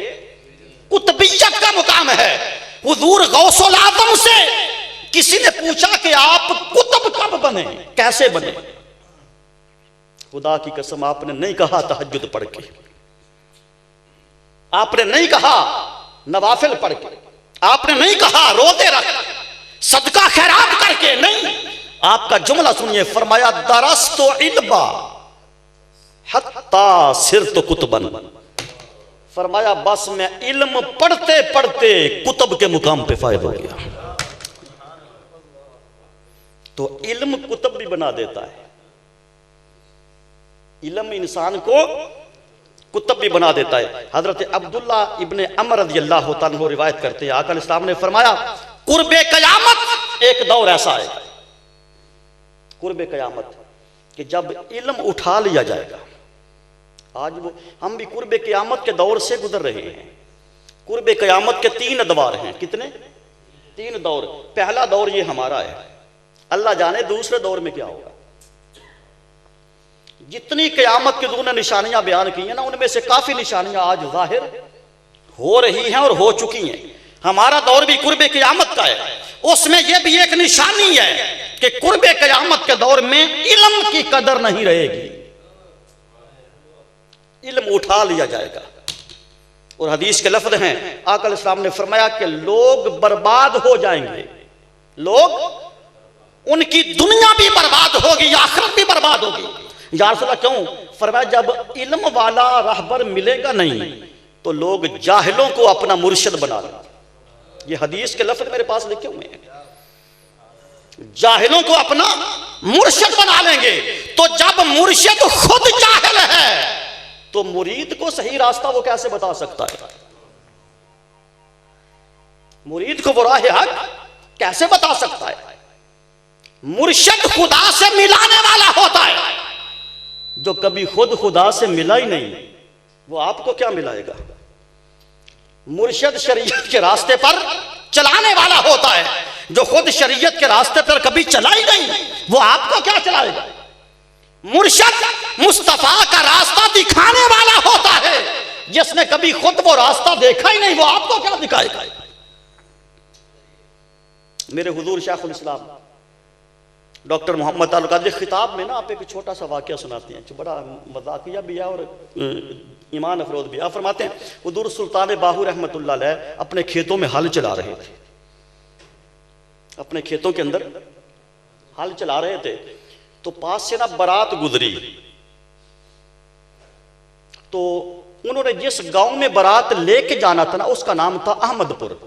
कुतबियत का मुकाम है। हुजूर गौसुल आजम से किसी ने पूछा कि आप कुतुब कब बने, कैसे बने? खुदा की कसम, आपने नहीं कहा तहज्जुद पढ़ के, आपने नहीं कहा नवाफिल पढ़ के, आपने नहीं कहा रोजे रख सदका खैरात करके, नहीं। आपका जुमला सुनिए, फरमाया दरस्तो इल्मा हत्ता सिरतो कुतबन। फरमाया बस मैं इल्म पढ़ते पढ़ते कुतब के मुकाम पे फायद हो गया। तो इल्म कुतब भी बना देता है, इल्म इंसान को कुतब भी बना देता है। हजरत अब्दुल्ला इब्ने अमर रज़ियल्लाहु तआला अन्हु रिवायत करते हैं, आका अलैहिस्सलाम ने फरमाया कुर्बे कयामत एक दौर ऐसा है, कुर्बे कयामत, कि जब इल्म उठा लिया जाएगा। आज वो हम भी कुर्बे कयामत के दौर से गुजर रहे हैं। कुर्बे कयामत के 3 अदवार हैं। कितने? 3 दौर। पहला दौर ये हमारा है, अल्लाह जाने दूसरे दौर में क्या होगा। जितनी कयामत की दूर ने निशानियां बयान की हैं ना, उनमें से काफी निशानियां आज जाहिर हो रही हैं और हो चुकी हैं। हमारा दौर भी कुर्बे कयामत का है। उसमें यह भी एक निशानी है कि कुर्बे कयामत के दौर में इल्म की कदर नहीं रहेगी, इल्म उठा लिया जाएगा। और हदीस के लफ्ज हैं, आका अलैहिस्सलाम ने फरमाया कि लोग बर्बाद हो जाएंगे, लोग उनकी दुनिया भी बर्बाद होगी, आखिरत भी बर्बाद होगी। या रसूल अल्लाह क्यों? फरमाया जब इल्म वाला रहबर मिलेगा नहीं तो लोग जाहिलों को अपना मुर्शिद बना लेंगे। ये हदीस के लफ्ज मेरे पास लिखे हुए हैं, जाहिलों को अपना मुर्शिद बना लेंगे। तो जब मुर्शिद खुद जाहिल है तो मुरीद को सही रास्ता वो कैसे बता सकता है? मुरीद को वो राह हक कैसे बता सकता है? मुर्शिद खुदा से मिलाने वाला होता है। जो कभी खुद खुदा से मिला ही नहीं, वो आपको क्या मिलाएगा? मुर्शिद शरीयत के रास्ते पर चलाने वाला होता है। जो खुद शरीयत के रास्ते पर कभी चला ही नहीं, वो आपको क्या चलाएगा? मुर्शिद मुस्तफा का रास्ता दिखाने वाला होता है। जिसने कभी खुद वो रास्ता देखा ही नहीं, वो आपको क्या दिखाएगा? मेरे हुजूर शेखुल इस्लाम डॉक्टर मोहम्मद तालुक कादरी खिताब में ना आप एक छोटा सा वाकया सुनाते हैं, जो बड़ा मजाकिया भी है और ईमान अफरोज भी। आप फरमाते हैं हुजूर सुल्तान बाहू रहमतुल्लाह अलैह अपने खेतों में हल चला रहे थे, अपने खेतों के अंदर हल चला रहे थे। तो पास से ना बारात गुजरी, तो उन्होंने जिस गांव में बारात लेके जाना था ना, उसका नाम था अहमदपुर।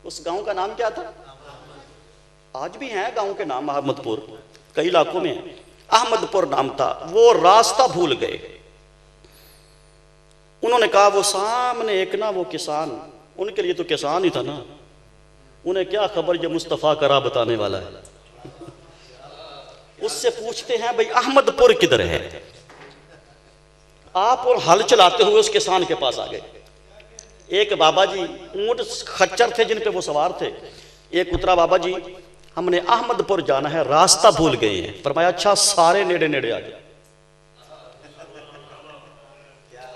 उस गांव का नाम क्या था? आज भी है गांव के नाम अहमदपुर, कई इलाकों में है। अहमदपुर नाम था। वो रास्ता भूल गए। उन्होंने कहा वो सामने एक ना वो किसान, उनके लिए तो किसान ही था ना, उन्हें क्या खबर ये मुस्तफा का राह बताने वाला है। उससे पूछते हैं भाई अहमदपुर किधर है? आप और हल चलाते हुए उस किसान के पास आ गए। एक बाबा जी ऊंट खच्चर थे जिन पे वो सवार थे। एक उतरा, बाबा जी हमने अहमदपुर जाना है, रास्ता भूल गए हैं। फरमाया अच्छा सारे नेड़े नेड़े आ जाए,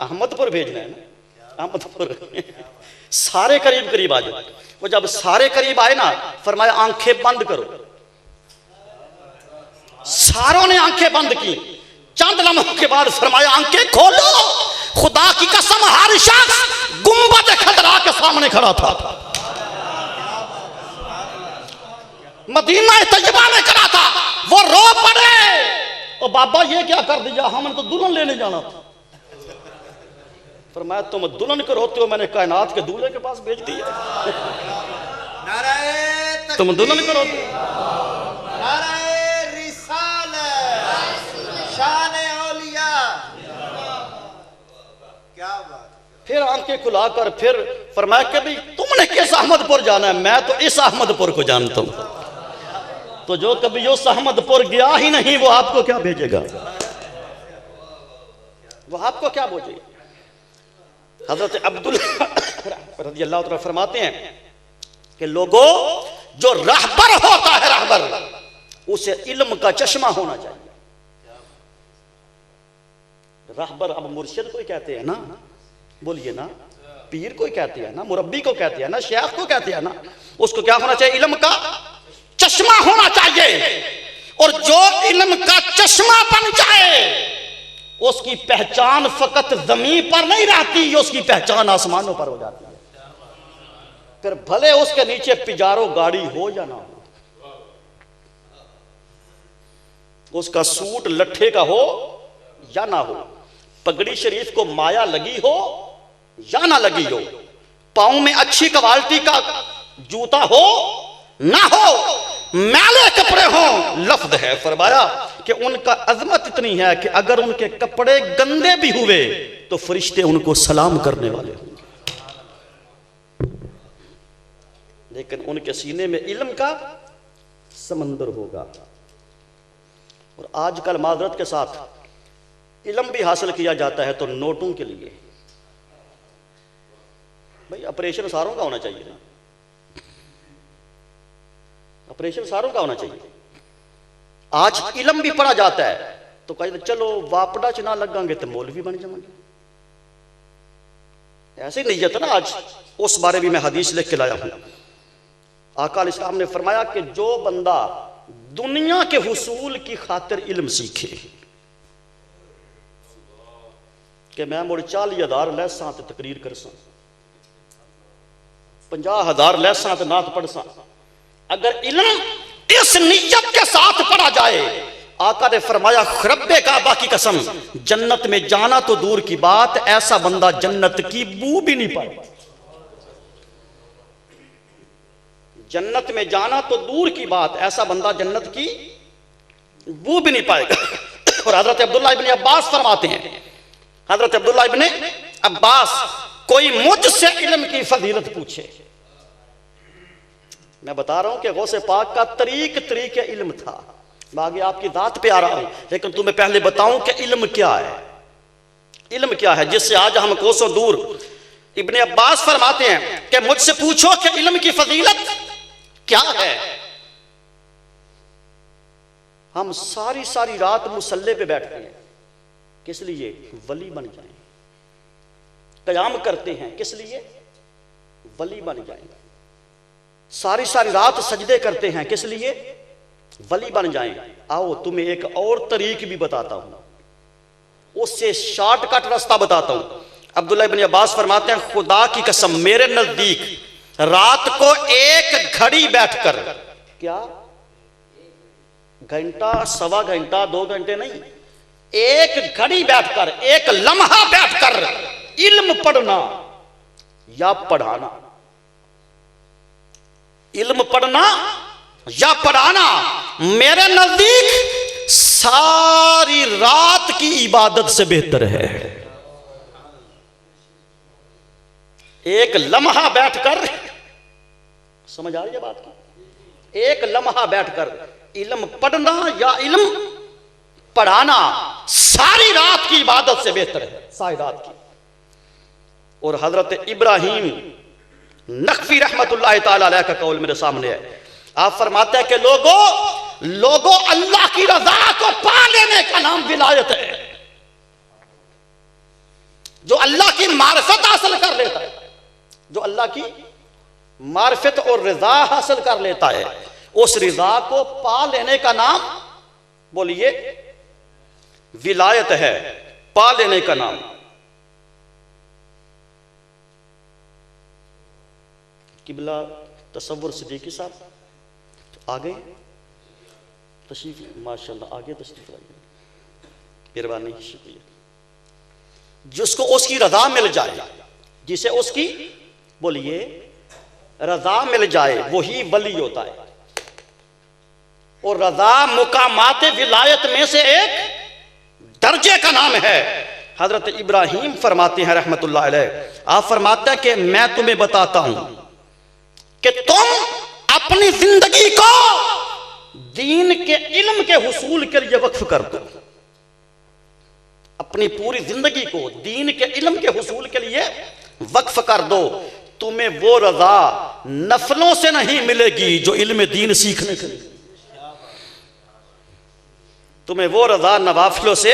अहमदपुर भेजना है ना, अहमदपुर सारे करीब करीब आ जाए। वो जब सारे करीब आए ना, फरमाया आंखें बंद करो। सारों ने आंखें बंद की। चंद लम्हों के बाद फरमाया आंखें खोलो। खुदा की कसम हर शख्स गुंबद खदरा के सामने खड़ा था। मदीना तैयबा में खड़ा था। वो रो पड़े, ओ बाबा ये क्या कर दिया, हमने तो दुल्हन लेने जाना था। फरमाया तुम दुल्हन को रोते हो, मैंने कायनात के दूल्हे के पास भेज दिया। तुम दुल्हन को रोते हो। फिर आंखें खुलाकर फिर फरमाया कि भाई तुमने किस अहमदपुर जाना है, मैं तो इस अहमदपुर को जानता हूं। तो जो कभी उस अहमदपुर गया ही नहीं वो आपको क्या भेजेगा, वो आपको क्या भेजेगा। हजरत अब्दुल्ला रज़ियल्लाहु तआला फरमाते हैं कि लोगों जो रहबर होता है, रहबर उसे इल्म का चश्मा होना चाहिए। रहबर अब मुर्शिद कोई कहते हैं ना, बोलिए ना, पीर कोई कहते हैं ना, मुरब्बी को कहते हैं ना, शेख को कहते हैं ना। उसको क्या होना चाहिए, इल्म का चश्मा होना चाहिए। और जो इल्म का चश्मा बन जाए उसकी पहचान फकत जमीन पर नहीं रहती, उसकी पहचान आसमानों पर हो जाती है। फिर भले उसके नीचे पिजारो गाड़ी हो या ना हो, उसका सूट लट्ठे का हो या ना हो, पगड़ी शरीफ को माया लगी हो या ना लगी हो, पांव में अच्छी क्वालिटी का जूता हो ना हो, मैले कपड़े हो, लफ्ज है फरमाया कि उनका अजमत इतनी है कि अगर उनके कपड़े गंदे भी हुए तो फरिश्ते उनको सलाम करने वाले होंगे। लेकिन उनके सीने में इल्म का समंदर होगा। और आजकल माजरत के साथ इल्म भी हासिल किया जाता है तो नोटों के लिए। भाई ऑपरेशन सारों का होना चाहिए ना, ऑपरेशन सारों का होना चाहिए। आज इल्म भी पढ़ा जाता है तो कहते चलो वापड़ा च ना लगांगे तो मौलवी बन जाएंगे, ऐसे नहीं जाता ना। आज उस बारे भी मैं हदीस लिख के लाया हूं। आका अलैहिस्सलाम ने फरमाया कि जो बंदा दुनिया के हुसूल की खातिर इल्म सीखे कि मैं मुड़ 40,000 लैसां ते तकरीर कर सा, 50,000 लैसां ते नात पढ़ सा, अगर इल्म इस नियत के साथ पढ़ा जाए, आका ने फरमाया रब्बे काबा की कसम जन्नत में जाना तो दूर की बात, ऐसा बंदा जन्नत की बू भी नहीं पाएगा। जन्नत में जाना तो दूर की बात, ऐसा बंदा जन्नत की बू भी नहीं पाएगा। और हजरत अब्दुल्ला इब्न अब्बास फरमाते हैं, हजरत अब्दुल्ला इब्न अब्बास कोई मुझसे इल्म की फजीलत पूछे, मैं बता रहा हूं कि गौसे पाक का तरीके इल्म था। मैं आगे आपकी बात पे आ रहा हूं, लेकिन तुम्हें पहले बताऊं कि इल्म क्या है। इल्म क्या है जिससे आज हम कोसों दूर। इब्ने अब्बास फरमाते हैं कि मुझसे पूछो कि इल्म की फजीलत क्या है। हम सारी सारी रात मुसल्ले पे बैठते हैं, किस लिए? वली बन जाएं। कयाम करते हैं किस लिए? वली बन जाएं। सारी सारी रात सजदे करते हैं किस लिए? वली बन जाएं। आओ तुम्हें एक और तरीक भी बताता हूं, उससे शॉर्टकट रास्ता बताता हूं। अब्दुल्ला इब्न अब्बास फरमाते हैं खुदा की कसम मेरे नजदीक रात को एक घड़ी बैठकर, क्या घंटा, सवा घंटा, 2 घंटे नहीं, एक घड़ी बैठकर, एक लम्हा बैठकर इल्म पढ़ना या पढ़ाना, इल्म पढ़ना या पढ़ाना मेरे नजदीक सारी रात की इबादत से बेहतर है। एक लम्हा बैठकर, समझ आ रही है बात की? एक लम्हा बैठकर इल्म पढ़ना या इल्म पढ़ाना सारी रात की इबादत से बेहतर है, सारी रात की। और हजरत इब्राहीम नकवी रहमतुल्लाह ताला अलैह का कौल मेरे सामने है। आप फरमाते हैं कि लोगों अल्लाह की रजा को पा लेने का नाम विलायत है। जो अल्लाह की मारिफत हासिल कर लेता है, जो अल्लाह की मारिफत और रजा हासिल कर लेता है, उस रजा को पा लेने का नाम बोलिए विलायत है, पा लेने का नाम। किबला तसव्वुर सिद्दीकी साहब तो आ गए तशरीफ, माशाल्लाह आगे तशरीफ लाइए, मेहरबानी शुक्रिया। जिसको उसकी रजा मिल जाए, जिसे उसकी बोलिए रजा मिल जाए, वही वली होता है। और रजा मुकामात विलायत में से एक दर्जे का नाम है। हजरत इब्राहीम फरमाते हैं रहमतुल्लाह अलैह, आप फरमाते हैं कि मैं तुम्हें बताता हूं कि तुम अपनी जिंदगी को दीन के इल्म के हुसूल के लिए वक्फ कर दो। अपनी पूरी जिंदगी को दीन के इल्म के हुसूल के लिए वक्फ कर दो। तुम्हें वो रजा नफलों से नहीं मिलेगी जो इल्म दीन सीखने के लिए, तुम्हें वो रजा नवाफिलों से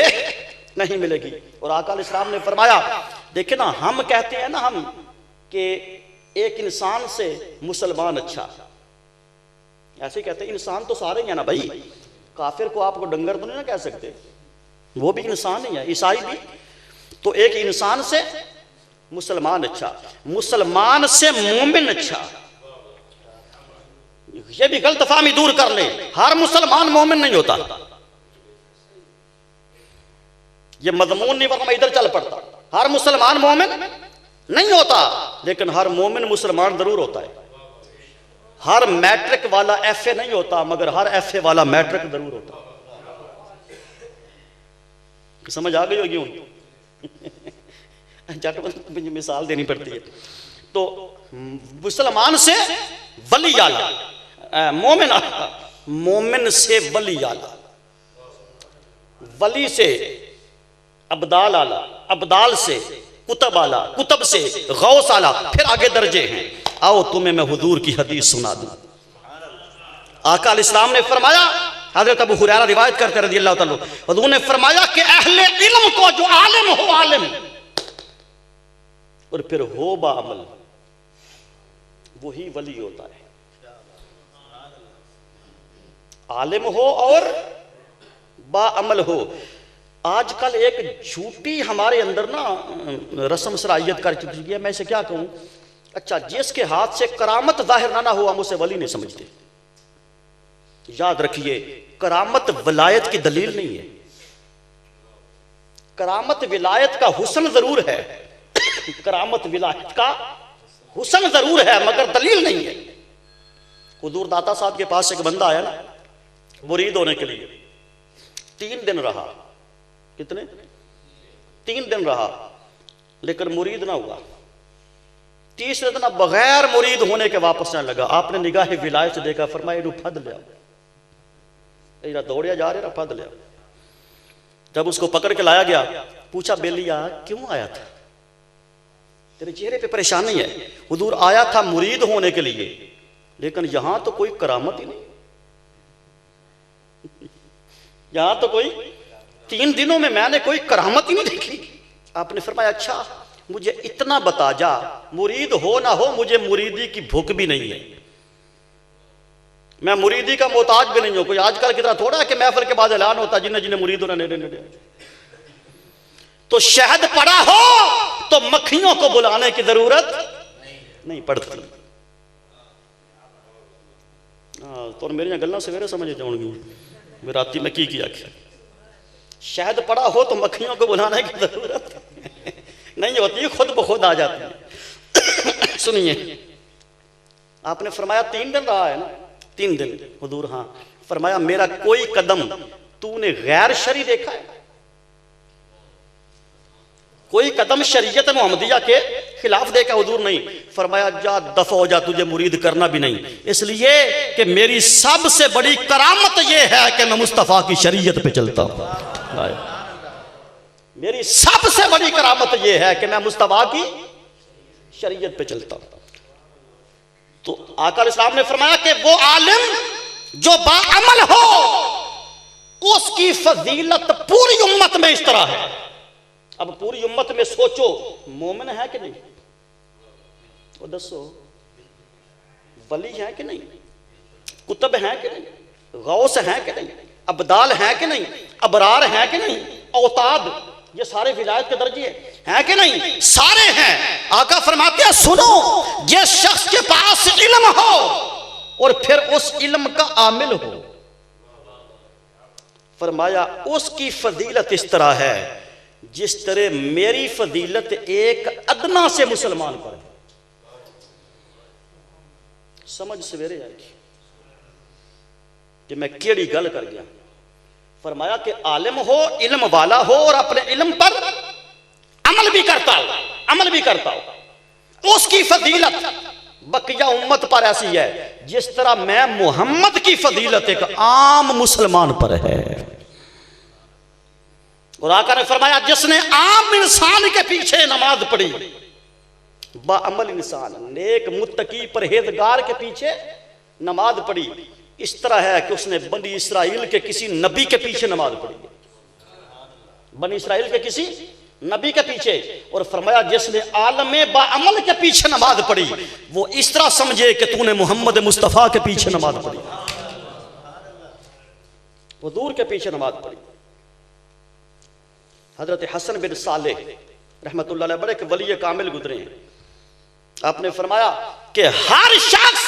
नहीं मिलेगी। और आका अलैहिस्सलाम ने फरमाया, देखे ना, हम कहते हैं ना हम कि एक इंसान से मुसलमान अच्छा, ऐसे कहते हैं। इंसान तो सारे ही है ना भाई, काफिर को आपको डंगर तो नहीं ना कह सकते, वो भी इंसान ही है, ईसाई भी। तो एक इंसान से मुसलमान अच्छा, मुसलमान से मोमिन अच्छा, ये भी गलतफहमी दूर कर ले। हर मुसलमान मोमिन नहीं होता, ये मजमून नहीं, वरना मैं इधर चल पड़ता। हर मुसलमान मोमिन नहीं होता, लेकिन हर मोमिन मुसलमान जरूर होता है। हर मैट्रिक वाला एफए नहीं होता, मगर हर एफए वाला मैट्रिक जरूर होता है। समझ आ गई होगी? झटपट मिसाल देनी पड़ती है। तो मुसलमान से वली आला, मोमिन आला, मोमिन से वली आला, वली से अब्दाल आला, अब्दाल से कुतब आला, कुतब से गौस आला, फिर आगे दर्जे हैं। आओ तुम्हें मैं हुजूर की हदीस सुना दूं। आका अलैहिस्सलाम ने फरमाया, हज़रत अबू हुरैरा रिवायत करते रज़ी अल्लाह ताला, हुजूर ने फरमाया कि अहले इल्म को जो आलिम हो आलिम और फिर हो बाअमल, वही वली होता है। आलिम हो और बाअमल हो। आजकल एक झूठी हमारे अंदर ना रस्म सरायत कर चुकी है। मैं इसे क्या कहूं? अच्छा, जिसके हाथ से करामत जाहिर ना हो, हम उसे वली नहीं समझते। याद रखिए, करामत विलायत की दलील नहीं है। करामत विलायत का हुस्न जरूर है, करामत विलायत का हुस्न जरूर है, मगर दलील नहीं है। हुजूर दाता साहब के पास एक बंदा आया ना मुरीद होने के लिए, 3 दिन रहा। कितने? 3 दिन रहा, लेकिन मुरीद ना हुआ। तीसरे दिन बगैर मुरीद होने के वापस आने लगा। आपने निगाह विलायत से देखा, फरमाया इन्हू फद लिया, दौड़िया जा रहे फद लिया। जब उसको पकड़ के लाया गया, पूछा बेलिया क्यों आया था, तेरे चेहरे पे परेशानी है। हुजूर आया था मुरीद होने के लिए, लेकिन यहां तो कोई करामत ही नहीं, यहां तो कोई 3 दिनों में मैंने कोई करामत ही नहीं देखी। आपने फरमाया अच्छा मुझे इतना बता जा, मुरीद हो ना हो मुझे मुरीदी की भूख भी नहीं है, मैं मुरीदी का मोहताज भी नहीं हूं। कोई आजकल की तरह थोड़ा है कि महफिल के बाद ऐलान होता जिन्हें जिन्हें मुरीद होना नेड़े। तो शहद पड़ा हो तो मक्खियों को बुलाने की जरूरत नहीं पड़ती। तो मेरी गल्ला सवेरे समझ जाऊंगी, मैं राती में की किया। शहद पड़ा हो तो मक्खियों को बुलाने की जरूरत नहीं होती, खुद ब खुद आ जाती है। सुनिए, आपने फरमाया 3 दिन रहा है ना? 3 दिन। हुजूर हाँ। फरमाया मेरा कोई कदम तूने गैर शरी देखा है? कोई कदम शरीयत मोहम्मदिया के खिलाफ देखा? हुजूर नहीं। फरमाया जा दफा हो जा, तुझे मुरीद करना भी नहीं, इसलिए कि मेरी सबसे बड़ी करामत यह है कि मैं मुस्तफा की शरीयत पे चलता हूं। मेरी सबसे बड़ी करामत यह है कि मैं मुस्तफा की शरीयत पे चलता हूं। तो आका अलैहिस्सलाम ने फरमाया कि वो आलिम जो बाअमल हो उसकी फजीलत पूरी उम्मत में इस तरह है। अब पूरी उम्मत में सोचो, मोमिन है कि नहीं? वो दसो, वली है कि नहीं? कुतुब है कि नहीं? गौस है कि नहीं? अब्दाल है कि नहीं? अबरार है कि नहीं? औताद, ये सारे विलायत के दर्जे हैं कि नहीं? सारे हैं। आका फरमाते हैं सुनो, जिस शख्स के पास इल्म हो और फिर उस इल्म का आमिल हो, फरमाया उसकी फजीलत इस तरह है जिस तरह मेरी फजीलत एक अदना से मुसलमान पर है। समझ सवेरे आएगी कि मैं केड़ी गल कर गया। फरमाया कि आलिम हो, इल्म वाला हो और अपने इल्म पर अमल भी करता हो, उसकी फजीलत बकिया उम्मत पर ऐसी है जिस तरह मैं मोहम्मद की फजीलत एक आम मुसलमान पर है। और आका ने फरमाया जिसने आम इंसान के पीछे नमाज पढ़ी, बाअमल इंसान नेक मुत्तकी परहेजगार के पीछे नमाज पढ़ी, इस तरह है कि उसने बनी इसराइल के किसी नबी के पीछे नमाज पढ़ी, बनी इसराइल के किसी नबी के पीछे। और फरमाया जिसने आलमे बाअमल के पीछे नमाज पढ़ी वो इस तरह समझे कि तूने मोहम्मद मुस्तफ़ा के पीछे नमाज पढ़ी, हुजूर के पीछे नमाज पढ़ी। हजरत हसन बिन सालेह रहमतुल्लाह अलैह बड़े वली कामिल गुजरे हैं। आपने फरमाया कि हर शख्स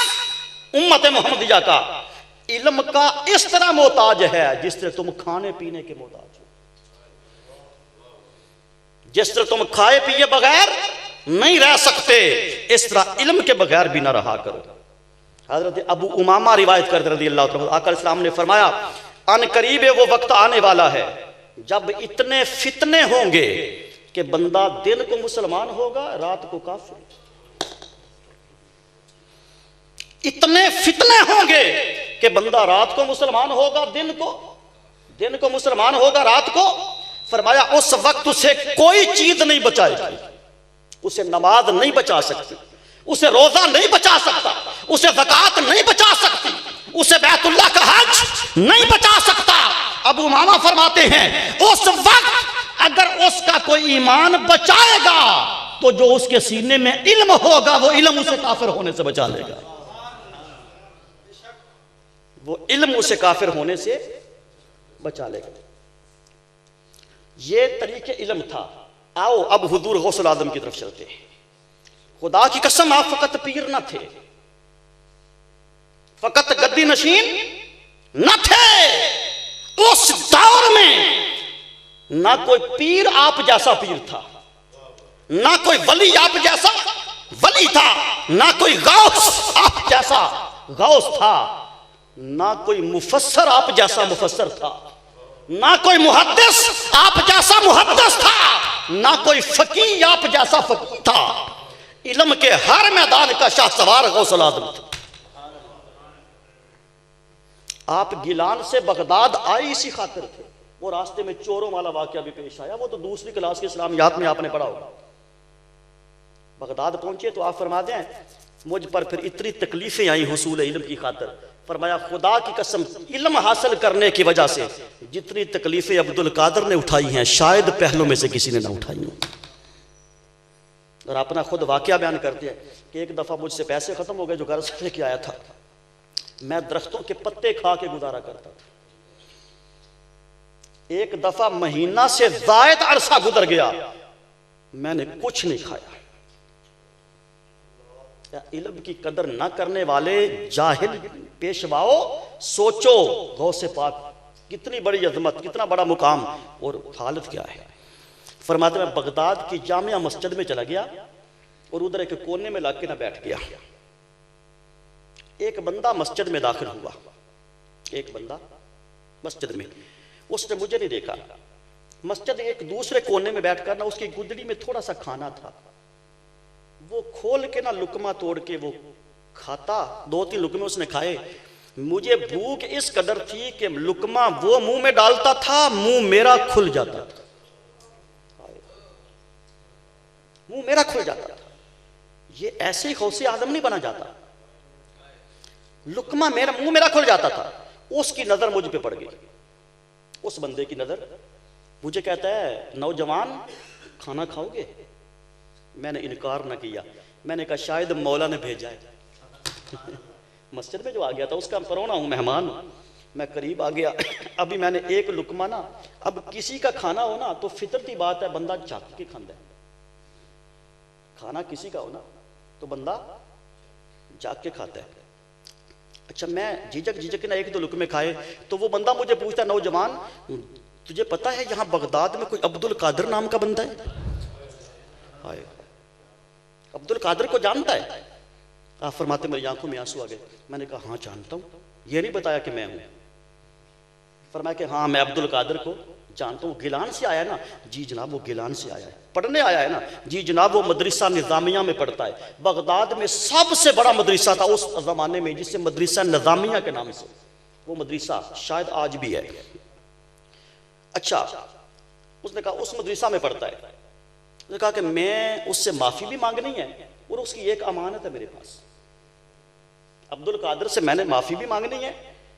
उम्मत मोहम्मदिया का इल्म का इस तरह मोहताज है जिस तरह तुम खाने पीने के मोहताज हो। जिस तरह तुम खाए पिए बगैर नहीं रह सकते, इस तरह इल्म के बगैर भी ना रहा करो। हजरत अबू उमामा रिवायत करते रज़ियल्लाहु अन्हु, आका अलैहिस्सलाम ने फरमाया अन करीब वो वक्त आने वाला है जब इतने फितने होंगे कि बंदा दिन को मुसलमान होगा, रात को काफिर। इतने फितने होंगे कि बंदा रात को मुसलमान होगा, दिन को मुसलमान होगा, रात को। फरमाया उस वक्त उसे कोई चीज नहीं बचाएगी, उसे नमाज नहीं बचा सकती, उसे रोजा नहीं बचा सकता, उसे ज़कात नहीं बचा सकती, उसे बैतुल्लाह का हज नहीं बचा सकता। अबू उमामा फरमाते हैं उस वक्त अगर उसका कोई ईमान बचाएगा तो जो उसके सीने में इल्म होगा वो इल्म उसे काफिर होने से बचा लेगा, वो इल्म उसे काफिर होने से बचा लेगा। ये तरीके इल्म था। आओ अब हुजूर गौसुल आजम की तरफ चलते हैं। खुदा की कसम आप फकत पीर न थे, फकत गद्दी नशीन न थे। उस दौर में ना कोई पीर आप जैसा पीर था, ना कोई वली आप जैसा वली था, ना कोई गौस आप जैसा गौस था, ना कोई मुफस्सर आप जैसा मुफस्सर था, ना कोई मुहद्दिस आप जैसा मुहद्दिस था, ना कोई फकीह आप जैसा फकीह था। इल्म के हर मैदान का शाहसवार गौसुल आजम था। आप गिलान से बगदाद आए इसी खातिर थे। वो रास्ते में चोरों वाला वाकया भी पेश आया, वो तो दूसरी क्लास के इस्लामियात में आपने पढ़ा होगा। बगदाद पहुंचे तो आप फरमा दें मुझ पर फिर इतनी तकलीफें आई हुसूल इल्म की खातिर। फरमाया खुदा की कसम इल्म हासिल करने की वजह से जितनी तकलीफें अब्दुल कादर ने उठाई हैं शायद पहलों में से किसी ने ना उठाई हैं। और अपना खुद वाकया बयान करते हैं कि एक दफा मुझसे पैसे खत्म हो गए जो कर्ज लेके आया था, मैं दरख्तों के पत्ते खा के गुजारा करता था। एक दफा महीना से जायद अरसा गुजर गया, मैंने कुछ नहीं खाया। इल्म की कदर न करने वाले जाहिल पेशवाओ सोचो गौसे पाक कितनी बड़ी अजमत, कितना बड़ा मुकाम और हालत क्या है। फरमाते मैं बगदाद की जामिया मस्जिद में चला गया और उधर एक कोने में लाके ना बैठ गया। एक बंदा मस्जिद में दाखिल हुआ, एक बंदा मस्जिद में, उसने मुझे नहीं देखा। मस्जिद एक दूसरे कोने में बैठकर ना उसकी गुदड़ी में थोड़ा सा खाना था, वो खोल के ना लुकमा तोड़ के वो खाता। 2-3 लुकमे उसने खाए। मुझे भूख इस कदर थी कि लुकमा वो मुंह में डालता था, मुंह मेरा खुल जाता था, मुंह मेरा खुल जाता था। ये ऐसे ही गौसे आजम नहीं बना जाता। लुकमा मेरा मुंह मेरा खुल जाता था, उसकी नजर मुझ पे पड़ गई। उस बंदे की नजर मुझे कहता है, नौजवान खाना खाओगे? मैंने इनकार ना किया। मैंने कहा शायद मौला ने भेजा है। मस्जिद में जो आ गया था उसका परौना हूं, मेहमान हूं। मैं करीब आ गया। अभी मैंने एक लुकमा ना, अब किसी का खाना हो ना तो फितरती बात है बंदा झांक के खांदा है। खाना किसी का हो ना तो बंदा झांक के खाता है। अच्छा, मैं झिझक ना एक दो लुकमे खाए तो वो बंदा मुझे पूछता, नौजवान तुझे पता है यहां बगदाद में कोई अब्दुल कादिर नाम का बंदा है? हाय, अब्दुल कादिर को जानता है? आप फरमाते मेरी आंखों में आंसू आ गए। मैंने कहा हाँ जानता हूं। ये नहीं बताया कि मैं हूं। फरमाया कि हाँ मैं अब्दुल कादिर को जानता हूं। गिलान से आया ना? जी जनाब वो गिलान से आया है। पढ़ने आया है ना? जी जनाब वो मदरसा निजामिया में पढ़ता है। बगदाद में सबसे बड़ा मदरसा था उस जमाने में जिसे मदरसा निजामिया के नाम से, वो मदरसा शायद आज भी है। अच्छा, उसने कहा उस मदरसा में पढ़ता है। उसने कहा कि मैं उससे माफी भी मांगनी है और उसकी एक अमानत है मेरे पास। अब्दुल कादिर से मैंने माफी भी मांगनी है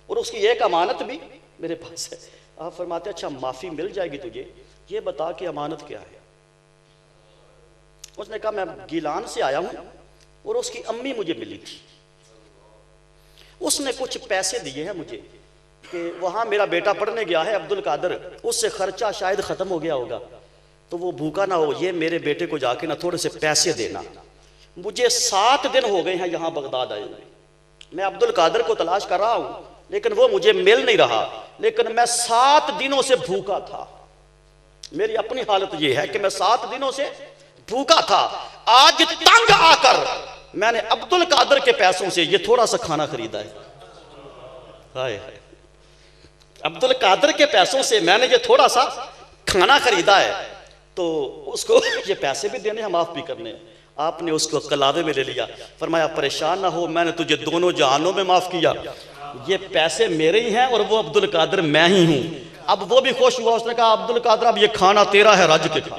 और उसकी एक अमानत भी मेरे पास है। आप फरमाते अच्छा माफी मिल जाएगी तुझे, ये बता कि अमानत क्या है। उसने कहा मैं गिलान से आया हूं और उसकी अम्मी मुझे मिली थी, उसने कुछ पैसे दिए हैं मुझे कि वहां मेरा बेटा पढ़ने गया है अब्दुल कादिर, उससे खर्चा शायद खत्म हो गया होगा तो वो भूखा ना हो, ये मेरे बेटे को जाके ना थोड़े से पैसे देना। मुझे 7 दिन हो गए हैं यहां बगदाद आए हुए। मैं अब्दुल कादिर को तलाश कर रहा हूं लेकिन वो मुझे मिल नहीं रहा। लेकिन मैं 7 दिनों से भूखा था। मेरी अपनी हालत यह है कि मैं 7 दिनों से भूखा था। आज तंग आकर मैंने अब्दुल कादिर के पैसों से ये थोड़ा सा खाना खरीदा है। हाय हाय, अब्दुल कादिर के पैसों से मैंने ये थोड़ा सा खाना खरीदा है तो उसको ये पैसे भी देने हैं, माफ भी करने हैं। आपने उसको कलावे में ले लिया। फरमाया परेशान ना हो, मैंने तुझे दोनों जहानों में माफ किया। ये पैसे मेरे ही हैं और वो अब्दुल कादिर मैं ही हूं। अब वो भी खुश हुआ। उसने कहा अब्दुल कादिर अब ये खाना तेरा है, रज के खा,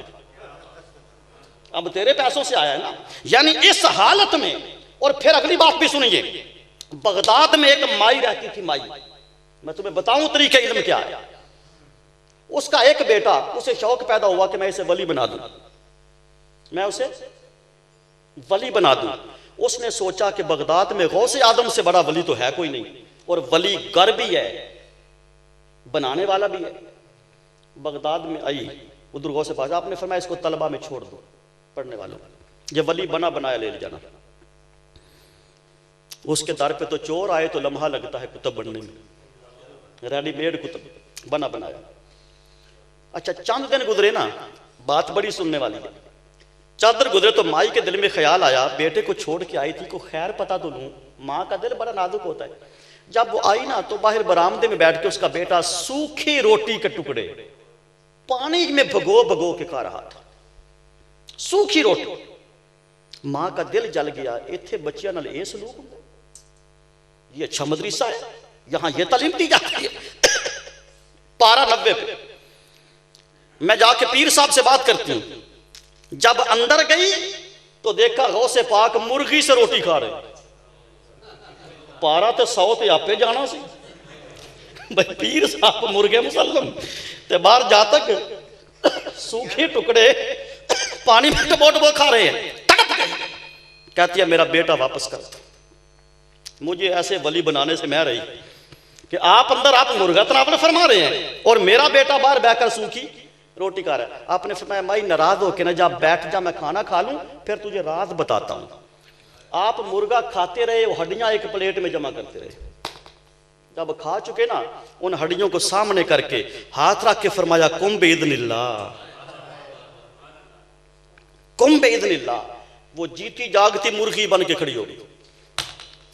अब तेरे पैसों से आया है ना। यानी इस हालत में। और फिर अगली बात भी सुनिए, बगदाद में एक माई रहती थी। माई, मैं तुम्हें बताऊं तरीके इल्म क्या है। उसका एक बेटा, उसे शौक पैदा हुआ कि मैं इसे वली बना दूं, मैं उसे वली बना दूं। उसने सोचा कि बगदाद में गौसे आदम से बड़ा वली तो है कोई नहीं, और वली गर भी है, बनाने वाला भी है। बगदाद में आई, उधर गौसे पास, आपने फरमाया इसको तलबा में छोड़ दो, पढ़ने वालों, ये वली बना बनाया ले जाना। उसके दर पे तो चोर आए तो लम्हा लगता है कुतुब बनने में, रेडीमेड कुतुब बना बनाया। अच्छा, चंद दिन गुजरे ना, बात बड़ी सुनने वाली है। चंद दिन गुजरे तो माई के दिल में ख्याल आया, बेटे को छोड़ के आई थी, को खैर पता तो लूं। माँ का दिल बड़ा नाजुक होता है। जब वो आई ना तो बाहर बरामदे में बैठ के उसका बेटा सूखी रोटी के टुकड़े पानी में भगो भगो के खा रहा था, सूखी रोटी। मां का दिल जल गया, इतने बच्चियां नाल ये सलूक होंदा, ये अच्छा मदरसा है, यहां ये तालीम दी जाती है। पारा 90 पे मैं जाके पीर साहब से बात करती हूं। जब अंदर गई तो देखा गौसे पाक मुर्गी से रोटी खा रहे। पारा तो 100 ते आपे जाना सी भाई, पीर साहब मुर्गे मुसलम ते बाहर जा तक सूखे टुकड़े पानी में टबो टबो खा रहे हैं। तड़प गई, कहती है मेरा बेटा वापस कर दो। मुझे ऐसे वली बनाने से मैं रही कि आप अंदर आप मुर्गा तनावल फरमा रहे हैं और मेरा बेटा बाहर बैठकर सूखी रोटी खा रहा है। आपने फरमाया माई नाराज हो के ना जा, बैठ जा, मैं खाना खा लूं फिर तुझे राज बताता हूं। आप मुर्गा खाते रहे, वो हड्डियां एक प्लेट में जमा करते रहे। जब खा चुके ना, उन हड्डियों को सामने करके हाथ रख के फरमाया कुम बेइज़्निल्लाह, कुम बेइज़्निल्लाह। वो जीती जागती मुर्गी बन के खड़ी हो गई।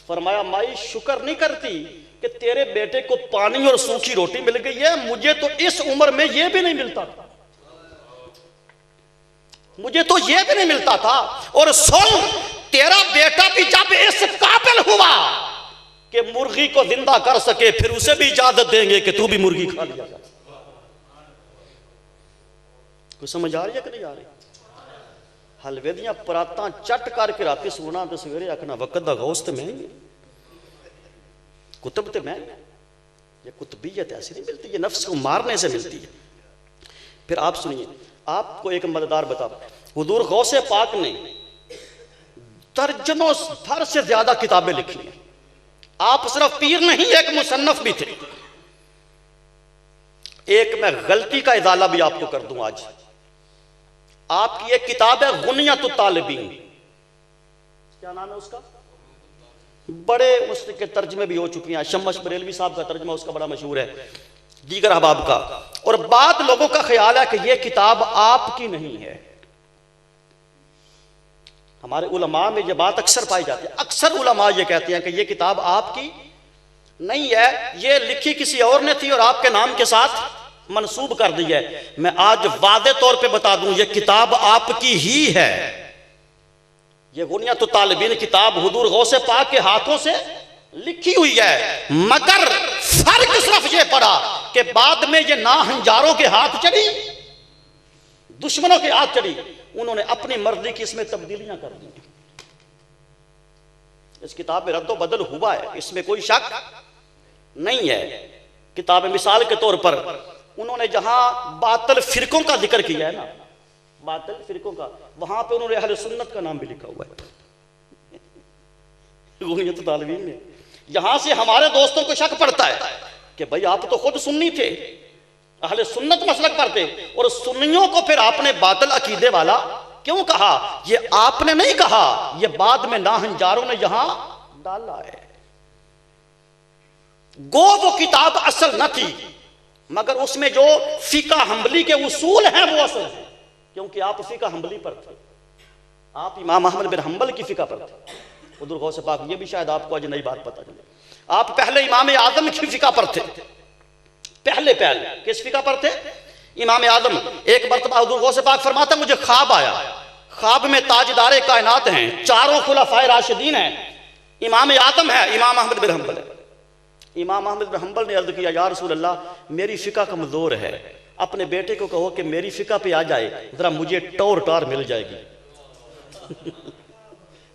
फरमाया माई शुक्र नहीं करती कि तेरे बेटे को पानी और सूखी रोटी मिल गई है, मुझे तो इस उम्र में यह भी नहीं मिलता था, मुझे तो यह भी नहीं मिलता था। और सुन, तेरा बेटा भी जब इस काबिल हुआ कि मुर्गी को जिंदा कर सके, फिर उसे भी इजाजत देंगे कि तू भी मुर्गी खा लिया जा। कुछ समझ आ रही है कि नहीं आ रही? हलवे दियां परातां चट करके राती सोना तो सवेरे आखना वक्त दा गौस तो मैं ही कुतुब तो मैं, ये कुतुबियत ऐसी नहीं मिलती, ये नफ्स को मारने से मिलती है। फिर आप सुनिए, आपको एक मजेदार बता, हुजूर गौसे पाक ने दर्जनों भर से ज्यादा किताबें लिखी हैं। आप सिर्फ पीर नहीं, एक मुसन्नफ भी थे। एक मैं गलती का इजाला भी आपको कर दूं आज, आपकी एक किताब है गुनियत तालिबीन, क्या नाम है उसका, बड़े उसके तर्जमे भी हो चुकी हैं, शम्स बरेलवी साहब का तर्जमा उसका बड़ा मशहूर है, दीगर अहबाब का। और बाद लोगों का ख्याल है कि यह किताब आपकी नहीं है। हमारे उलमा में यह बात अक्सर पाई जाती है, अक्सर उलमा यह कहते हैं कि यह किताब आपकी नहीं है, यह लिखी किसी और ने थी और आपके नाम के साथ मंसूब कर दी है। मैं आज वादे तौर पे बता दूं, यह किताब आपकी ही है। यह गुनियत तालिबीन किताब हुजूर गौसे पाक के हाथों से लिखी हुई है, मगर फर्क सिर्फ यह पड़ा कि बाद में यह नाहंजारों के हाथ चढ़ी, दुश्मनों के हाथ चढ़ी, उन्होंने अपनी मर्जी की इसमें तब्दीलियां कर दी। इस किताब में रद्दो बदल हुआ है, इसमें कोई शक नहीं है। किताब मिसाल के तौर पर उन्होंने जहां बातिल फिरकों का जिक्र किया है ना, बातिल फिरकों का, वहां पे उन्होंने अहले सुन्नत का नाम भी लिखा हुआ है गुनियत तालिबीन में। यहां से हमारे दोस्तों को शक पड़ता है कि भाई आप तो खुद सुन्नी थे, अहले सुन्नत मसलक पर थे, और सुन्नियों को फिर आपने बातिल अकीदे वाला क्यों कहा? ये आपने नहीं कहा, ये बाद में नाहंजारों ने यहां डाला है। गो वो किताब असल न थी, मगर उसमें जो फिका हम्बली के उसूल हैं वो असल है, क्योंकि आप फिका हम्बली पर थे, आप इमाम अहमद बिन हम्बल की फिका पर थे। हुजूर गौसे पाक, ये भी शायद आपको आज नई बात पता चले, आप पहले इमाम आदम की फिका पर थे, पहले किस फिका पर थे? इमाम आदम। एक मरतबा हुजूर गौसे पाक फरमाते मुझे ख्वाब आया, ख्वाब में ताजदारे कायनात हैं, चारों खुलफाए राशिदीन हैं, इमाम आदम है, इमाम अहमद बिन हम्बल है। इमाम अहमद बिन हम्बल ने अर्ज किया, या रसूल अल्लाह मेरी फिका कमजोर है, अपने बेटे को कहो कि मेरी फिका पे आ जाए, जरा मुझे टौर टार मिल जाएगी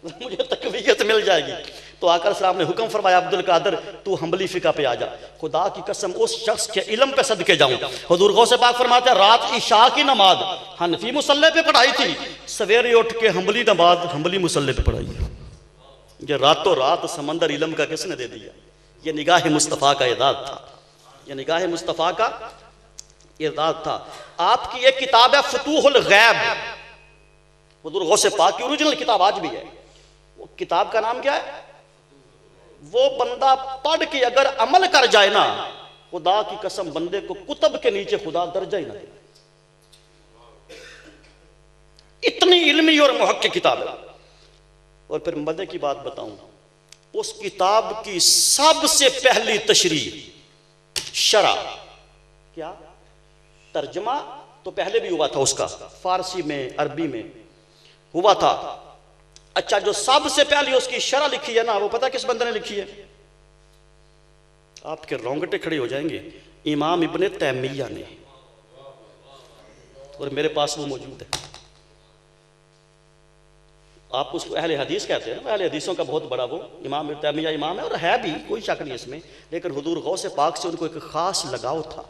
मुझे तकवीयत मिल जाएगी। तो आकर सलाम ने हुक्म फरमाया, अब्दुल कादर तू हम्बली फिका पे आ जा, खुदा की कसम उस शख्स के इल्म पे सदके जाऊं। हुजूर गौसे पाक फरमाते हैं रात इशा की नमाज हनफी मुसल्ले पे पढ़ाई थी, सवेरे उठ के हम्बली नमाज हम्बली मुसल्ले पे पढ़ाई। ये रातों रात समंदर इल्म का किसने दे दिया? ये निगाह मुस्तफ़ा का एजाज था, ये निगाह मुस्तफ़ा का एजाज था। आपकी एक किताब है फतूहुल गैब, हुजूर गौसे पाक की ओरिजिनल किताब आज भी है। वो किताब का नाम क्या है? वो बंदा पढ़ के अगर अमल कर जाए ना, खुदा की कसम बंदे को कुतुब के नीचे खुदा दर्जा ही ना दे, इतनी इल्मी और मुहक्किक किताब है। और फिर मजे की बात बताऊं, उस किताब की सबसे पहली तशरीह शरा, क्या तर्जमा तो पहले भी हुआ था उसका, फारसी में अरबी में हुआ था। अच्छा, जो सबसे पहले उसकी शरह लिखी है ना, वो पता किस बंदे ने लिखी है? आपके रोंगटे खड़े हो जाएंगे, इमाम इब्ने तैमिया ने, और मेरे पास वो मौजूद है। आप उसको अहले हदीस कहते हैं, अहले हदीसों का बहुत बड़ा वो इमाम इब्ने तैमिया इमाम है, और है भी, कोई शक नहीं इसमें। लेकिन हुजूर गौसे पाक से उनको एक खास लगाव था,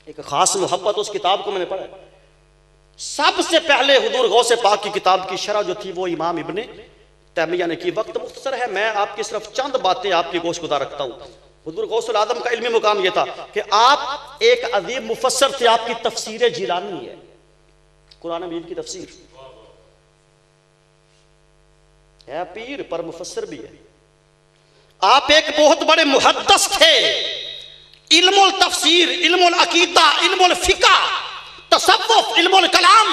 एक खास मोहब्बत उस किताब को मैंने पढ़ा। सबसे पहले हुजूर गौसे पाक की किताब की शरह जो थी वो इमाम इब्ने तैमिया ने की। वक्त मुख्तसर है, मैं आपकी सिर्फ चंद बातें आपकी गोशगुदा रखता हूँ। हुजूर गौसुल आजम का इल्मी मुकाम यह था कि आप एक अजीब मुफस्सर थे, आपकी तफसीर जिलानी है, कुरान मजीद की तफसीर है, पीर पर मुफस्सर भी है। आप एक बहुत बड़े मुहद्दिस थे, इल्मुल तफसीर, इल्मुल अकीदा, इल्मुल फिका, तसव्वुफ, इल्मुल कलाम,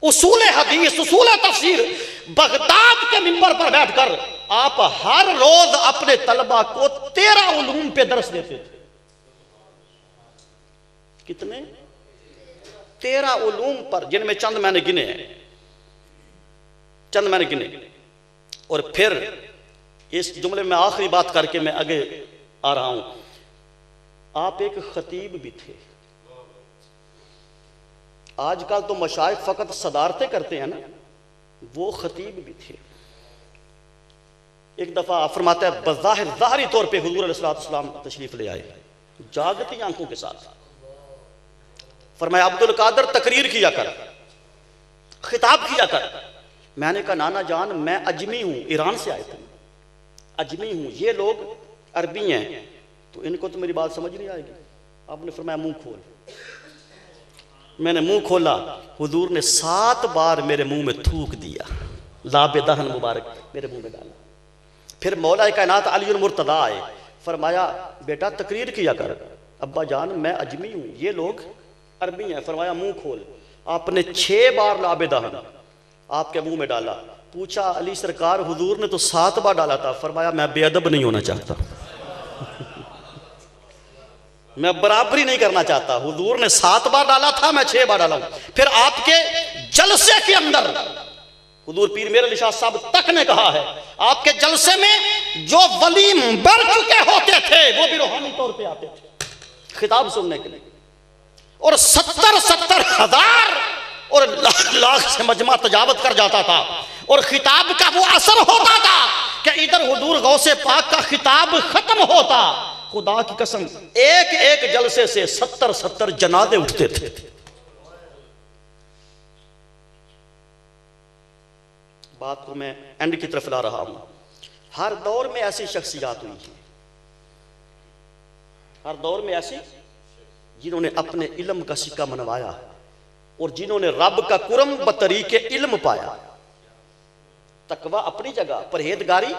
उसूल हदीस, उसूल तफसीर, बगदाद के मिंबर पर बैठकर आप हर रोज अपने तलबा को 13 उलूम पे दर्स देते थे। कितने? 13 उलूम पर, जिनमें चंद मैंने गिने हैं, चंद मैंने गिने। और फिर इस जुमले में आखिरी बात करके मैं आगे आ रहा हूं, आप एक खतीब भी थे, आजकल तो मशाइख फ़कत सदारतें करते हैं ना, वो खतीब भी थे। एक दफ़ा आप फरमाता है बज़ाहिर ज़ाहरी तौर पे हुज़ूर अलैहिस्सलाम तशरीफ़ ले आए जागती आंखों के साथ। फरमाया अब्दुल कादर तकरीर किया कर, खिताब किया कर। मैंने कहा नाना जान मैं अजमी हूँ, ईरान से आए थे, अजमी हूँ, ये लोग अरबी हैं तो इनको तो मेरी बात समझ नहीं आएगी। आपने फरमाया मुंह खोल। मैंने मुंह खोला, हुजूर ने 7 बार मेरे मुंह में थूक दिया, लाबे दहन मुबारक मेरे मुंह में डाला। फिर मौला कायनात अलीउल मुर्तदा आए, फरमाया बेटा तकरीर किया कर। अब्बा जान मैं अजमी हूँ, ये लोग अरबी हैं। फरमाया मुंह खोल। आपने 6 बार लाबे दहन आपके मुंह में डाला। पूछा अली सरकार हुजूर ने तो 7 बार डाला था। फरमाया मैं बेअदब नहीं होना चाहता, मैं बराबरी नहीं करना चाहता। हुजूर ने 7 बार डाला था, मैं 6 बार डाला हूं। फिर आपके जलसे के अंदर हुजूर पीर मेरे अली शाह साहब तक ने कहा है, आपके जलसे में जो वली बढ़ चुके होते थे वो भी रूहानी तौर पे आते थे खिताब सुनने के लिए, और 70-70 हजार और लाख से मजमा तजावत कर जाता था, और खिताब का वो असर होता था कि इधर हुजूर गौसे पाक का खिताब खत्म होता, खुदा की कसम एक एक जलसे से 70-70 जनाजे उठते थे। बात को मैं एंड की तरफ ला रहा हूं। हर दौर में ऐसी शख्सियात हुई हैं, हर दौर में ऐसी जिन्होंने अपने इल्म का सिक्का मनवाया और जिन्होंने रब का कुरम बतरीके इल्म पाया। तकवा अपनी जगह, परहेजगारी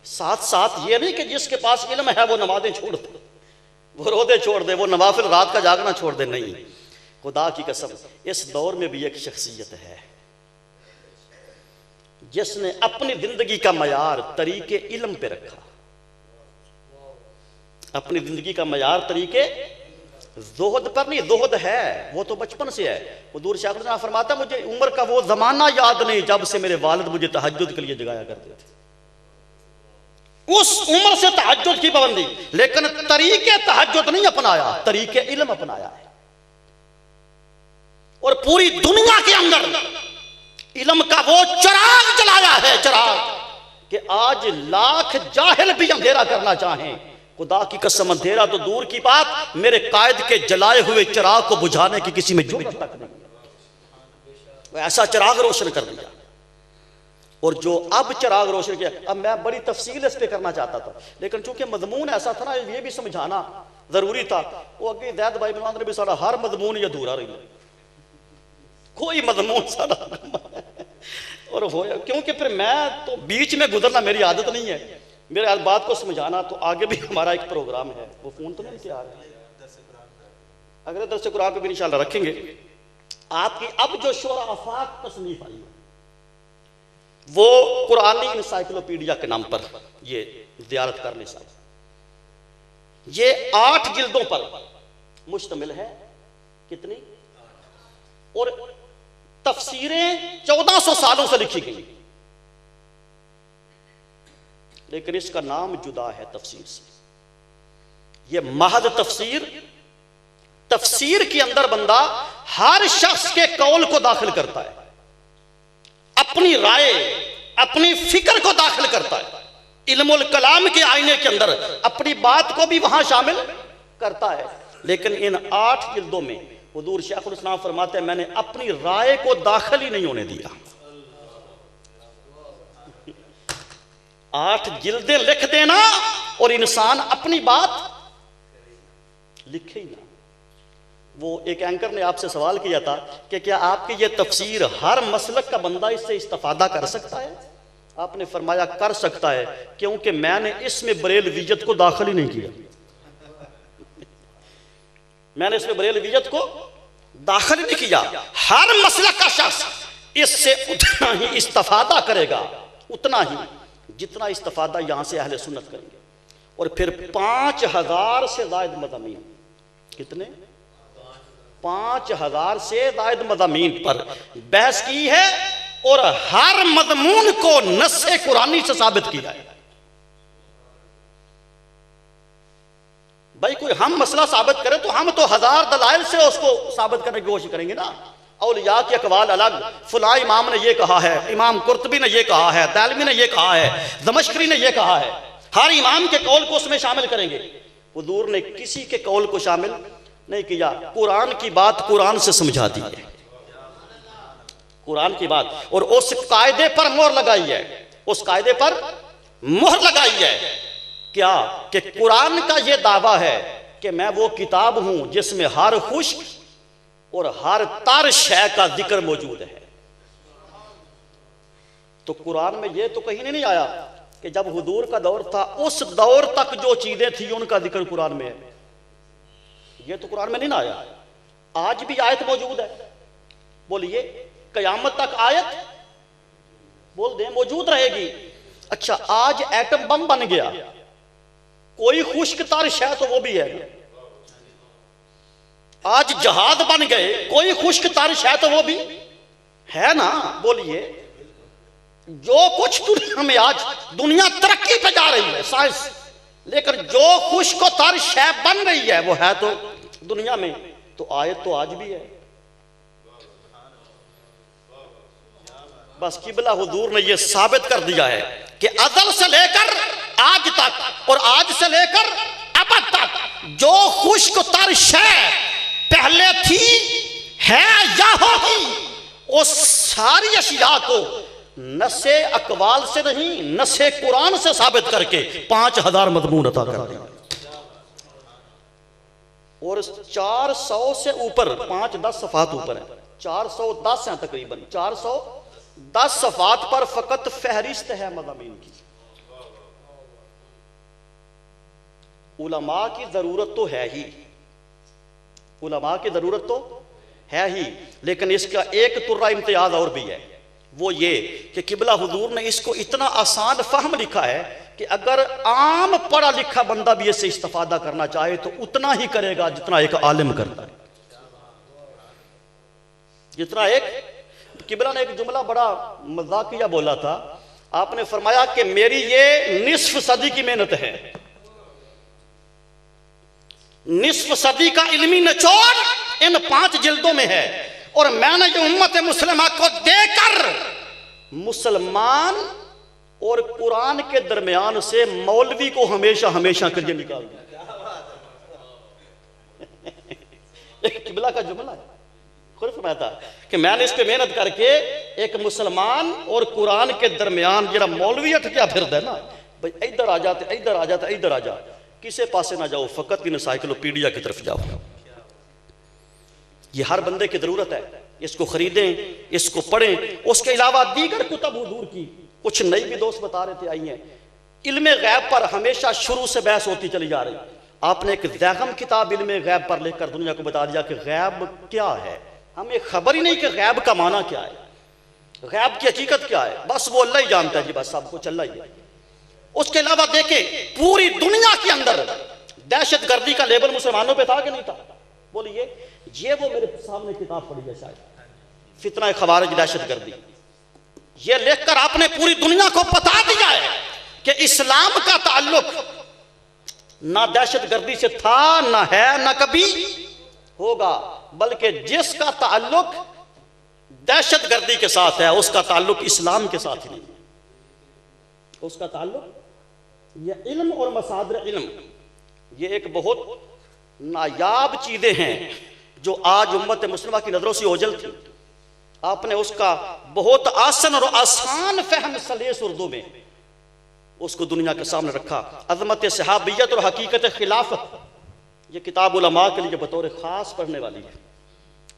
साथ साथ। ये नहीं कि जिसके पास इल्म है वो नमाजें छोड़ दे, वो रोदे छोड़ दे, वो नवाफिल रात का जागना छोड़ दे, नहीं। खुदा की कसम इस दौर में भी एक शख्सियत है जिसने अपनी जिंदगी का मयार तरीके इल्म पे रखा। अपनी जिंदगी का मयार तरीके ज़ुहद पर नहीं, ज़ुहद है वो तो बचपन से है। हुज़ूर शाह फरमाता मुझे उम्र का वो जमाना याद नहीं जब से मेरे वालिद मुझे तहज्जुद के लिए जगाया करते थे। उस उम्र से तहज्जुद की पाबंदी, लेकिन तरीके तहज्जुद नहीं अपनाया, तरीके इल्म अपनाया है। और पूरी दुनिया के अंदर इल्म का वो चिराग जलाया है, चिराग कि आज लाख जाहिल भी अंधेरा करना चाहें, खुदा की कसम अंधेरा तो दूर की बात, मेरे कायद के जलाए हुए चिराग को बुझाने की किसी में जुर्रत तक नहीं। ऐसा चिराग रोशन कर दिया। और जो अब चिराग रोशन किया, अब मैं बड़ी तफसील इस पे करना चाहता था, लेकिन चूंकि मजमून ऐसा था ना, ये भी समझाना जरूरी था। वो अगे जैद भाई बनवान ने भी सारा हर मजमून ये अधूरा रही, कोई मजमून सारा और हो, क्योंकि फिर मैं तो बीच में गुजरना मेरी आदत नहीं है। मेरे बात को समझाना तो आगे भी हमारा एक प्रोग्राम है, वो फोन तो नहीं तैयार है, अगले दरस कुरान पे भी इंशाल्लाह रखेंगे। आपकी अब जो शोरा आफाक तसनीफ आई है वो कुरानी इंसाइक्लोपीडिया के नाम पर ये ज़ियारत करने साहब, ये 8 जिल्दों पर मुश्तमिल है। कितनी? और तफसीरें 1400 सालों से लिखी गई, लेकिन इसका नाम जुदा है तफसीर से। ये महज तफसीर, तफसीर के अंदर बंदा हर शख्स के कौल को दाखिल करता है, अपनी राय अपनी फिक्र को दाखिल करता है, इल्मुल कलाम के आईने के अंदर अपनी बात को भी वहां शामिल करता है। लेकिन इन 8 जिल्दों में हुजूर शेखुल इस्लाम फरमाते हैं मैंने अपनी राय को दाखिल ही नहीं होने दिया। 8 जिल्दें लिख देना और इंसान अपनी बात लिखे ही ना। वो एक एंकर ने आपसे सवाल किया था कि क्या आपकी ये तफसीर हर मसलक का बंदा इससे इस्तेफादा कर सकता है? आपने फरमाया कर सकता है, क्योंकि मैंने इसमें बरेलवियत को दाखिल ही नहीं किया। मैंने इसमें बरेलवियत को दाखिल नहीं किया। हर मसलक का शख्स इससे उतना ही इस्तेफादा करेगा, उतना ही जितना इस्तेफादा यहां से अहले सुन्नत करेंगे। और फिर 5000 से ज्यादा मज़ामीन, कितने? 5000 से ज्यादा मज़ामीन पर बहस की है और हर मज़मून को नस्से कुरानी से साबित किया है। भाई कोई हम मसला साबित करें तो हम तो 1000 दलाइल से उसको साबित करने की कोशिश करेंगे ना। औलिया के अकवाल अलग, फुला इमाम ने ये कहा है, इमाम कुर्तबी ने ये कहा है, दालमी ने ये कहा है, दमश्करी ने ये कहा है। हर इमाम के कौल को उसमें शामिल करेंगे। हुजूर ने किसी के कौल को शामिल नहीं किया। कुरान की बात कुरान से समझा दी है, कुरान की बात, और उस कायदे पर मोहर लगाई है, उस कायदे पर मोहर लगाई है। क्या कि कुरान का यह दावा है कि मैं वो किताब हूं जिसमें हर खुश्क और हर तर शय का जिक्र मौजूद है। तो कुरान में यह तो कहीं नहीं आया कि जब हुजूर का दौर था उस दौर तक जो चीजें थी उनका जिक्र कुरान में है, यह तो कुरान में नहीं आया। आज भी आयत मौजूद है, बोलिए कयामत तक आयत बोल दे मौजूद रहेगी। अच्छा, आज एटम बम बन गया, कोई खुश्क तर शय तो वो भी है। आज जहाज बन गए, कोई खुश्क तर शय तो वो भी है ना। बोलिए जो कुछ दुनिया में आज दुनिया तरक्की पे जा रही है साइंस, लेकिन जो खुश्क तर शय बन रही है वो है तो दुनिया में, तो आयत तो आज भी है। बस किबला हुजूर ने यह साबित कर दिया है कि अज़ल से लेकर आज तक और आज से लेकर अब तक जो खुश्क तर शय पहले थी है या होगी, उस सारी अशिया को नसे अकवाल से नहीं नसे कुरान से साबित करके 5000 मज़मून अता कर दिया। और 400 से ऊपर 5-10 सफ़ात ऊपर है, 410 हैं तकरीबन, 410 सफ़ात पर फकत फहरिस्त है मज़ामीन की। उलमा की जरूरत तो है ही, उलमा की जरूरत तो है ही, लेकिन इसका एक तुर्रा इम्तियाज और भी है, वो ये कि किबला हुजूर ने इसको इतना आसान फहम लिखा है कि अगर आम पढ़ा लिखा बंदा भी इससे इस्तेफादा करना चाहे तो उतना ही करेगा जितना एक आलिम करता है। जितना एक किबला ने एक जुमला बड़ा मजाकिया बोला था, आपने फरमाया कि मेरी ये निस्फ सदी की मेहनत है, निस्फ सदी का इल्मी निचोड़ इन 5 जिल्दों में है, और मैंने ये उम्मत मुस्लिमा को देकर मुसलमान और कुरान के दरमियान से मौलवी को हमेशा हमेशा के लिए निकाल दिया। एक किबला का जुमला है, खुद फरमाया था कि मैंने इस पे मेहनत करके एक मुसलमान और कुरान के दरमियान जरा मौलवी हट क्या फिर है ना भाई, इधर आ जाते इधर आ जाते इधर आ जा, किसे पासे ना जाओ, फकत इन साइक्लोपीडिया की तरफ जाओ। ये हर बंदे की जरूरत है, इसको खरीदें, इसको पढ़ें। उसके अलावा दीगर कुतब हुजूर की कुछ नई भी दोस्त बता रहे थे आई हैं। इल्मे गैब पर हमेशा शुरू से बहस होती चली जा रही। आपने एक ज़ैगम किताब इल्मे गैब पर लेकर दुनिया को बता दिया कि गैब क्या है, हमें खबर ही नहीं कि गैब का माना क्या है, गैब की हकीकत क्या है, बस वो अल्लाह ही जानता है जी, बस सबको चल रहा ही है। उसके अलावा देखे पूरी दुनिया के अंदर दहशत गर्दी का लेबल मुसलमानों पे था कि नहीं था? बोलिए, ये वो मेरे सामने किताब पढ़ी है शायद, फितना खवारिज दहशत गर्दी, ये लिखकर आपने पूरी दुनिया को बता दिया है कि इस्लाम का ताल्लुक ना दहशत गर्दी से था, ना है, ना कभी होगा, बल्कि जिसका ताल्लुक दहशत गर्दी के साथ है उसका ताल्लुक इस्लाम के साथ ही नहीं, उसका ताल्लुक ये इल्म और मसादर इल्म, ये एक बहुत नायाब चीजें हैं जो आज उम्मत मुस्लिमा की नजरों से ओझल थी। आपने उसका बहुत आसान और आसान फहम सलेस उर्दू में उसको दुनिया के सामने रखा। अज़मत सहाबियत और हकीकत खिलाफत, ये किताब उलमा के लिए बतौर खास पढ़ने वाली है,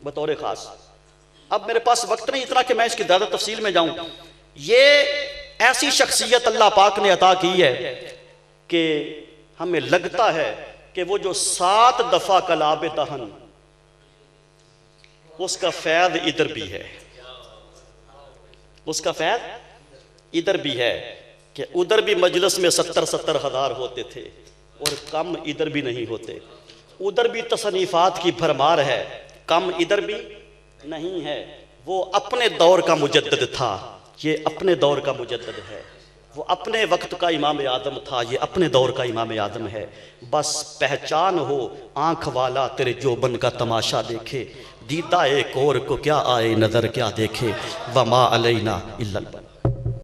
बतौर खास। अब मेरे पास वक्त नहीं इतना कि मैं इसकी ज़्यादा तफसील में जाऊं। ये ऐसी शख्सियत अल्लाह पाक ने अता की है कि हमें लगता है कि वो जो 7 दफा कलाब दहन, उसका फैज़ इधर भी है, उसका फैज़ इधर भी है कि उधर भी मजलिस में 70-70 हज़ार होते थे और कम इधर भी नहीं होते। उधर भी तसनीफात की भरमार है, कम इधर भी नहीं है। वो अपने दौर का मुजद्दिद था, ये अपने दौर का मुजद्दिद है। वो अपने वक्त का इमाम आदम था, ये अपने दौर का इमाम आदम है। बस पहचान हो आंख वाला तेरे जोबन का तमाशा देखे, दीदा एक और को क्या आए नज़र क्या देखे, वमा अलैना इल्लल।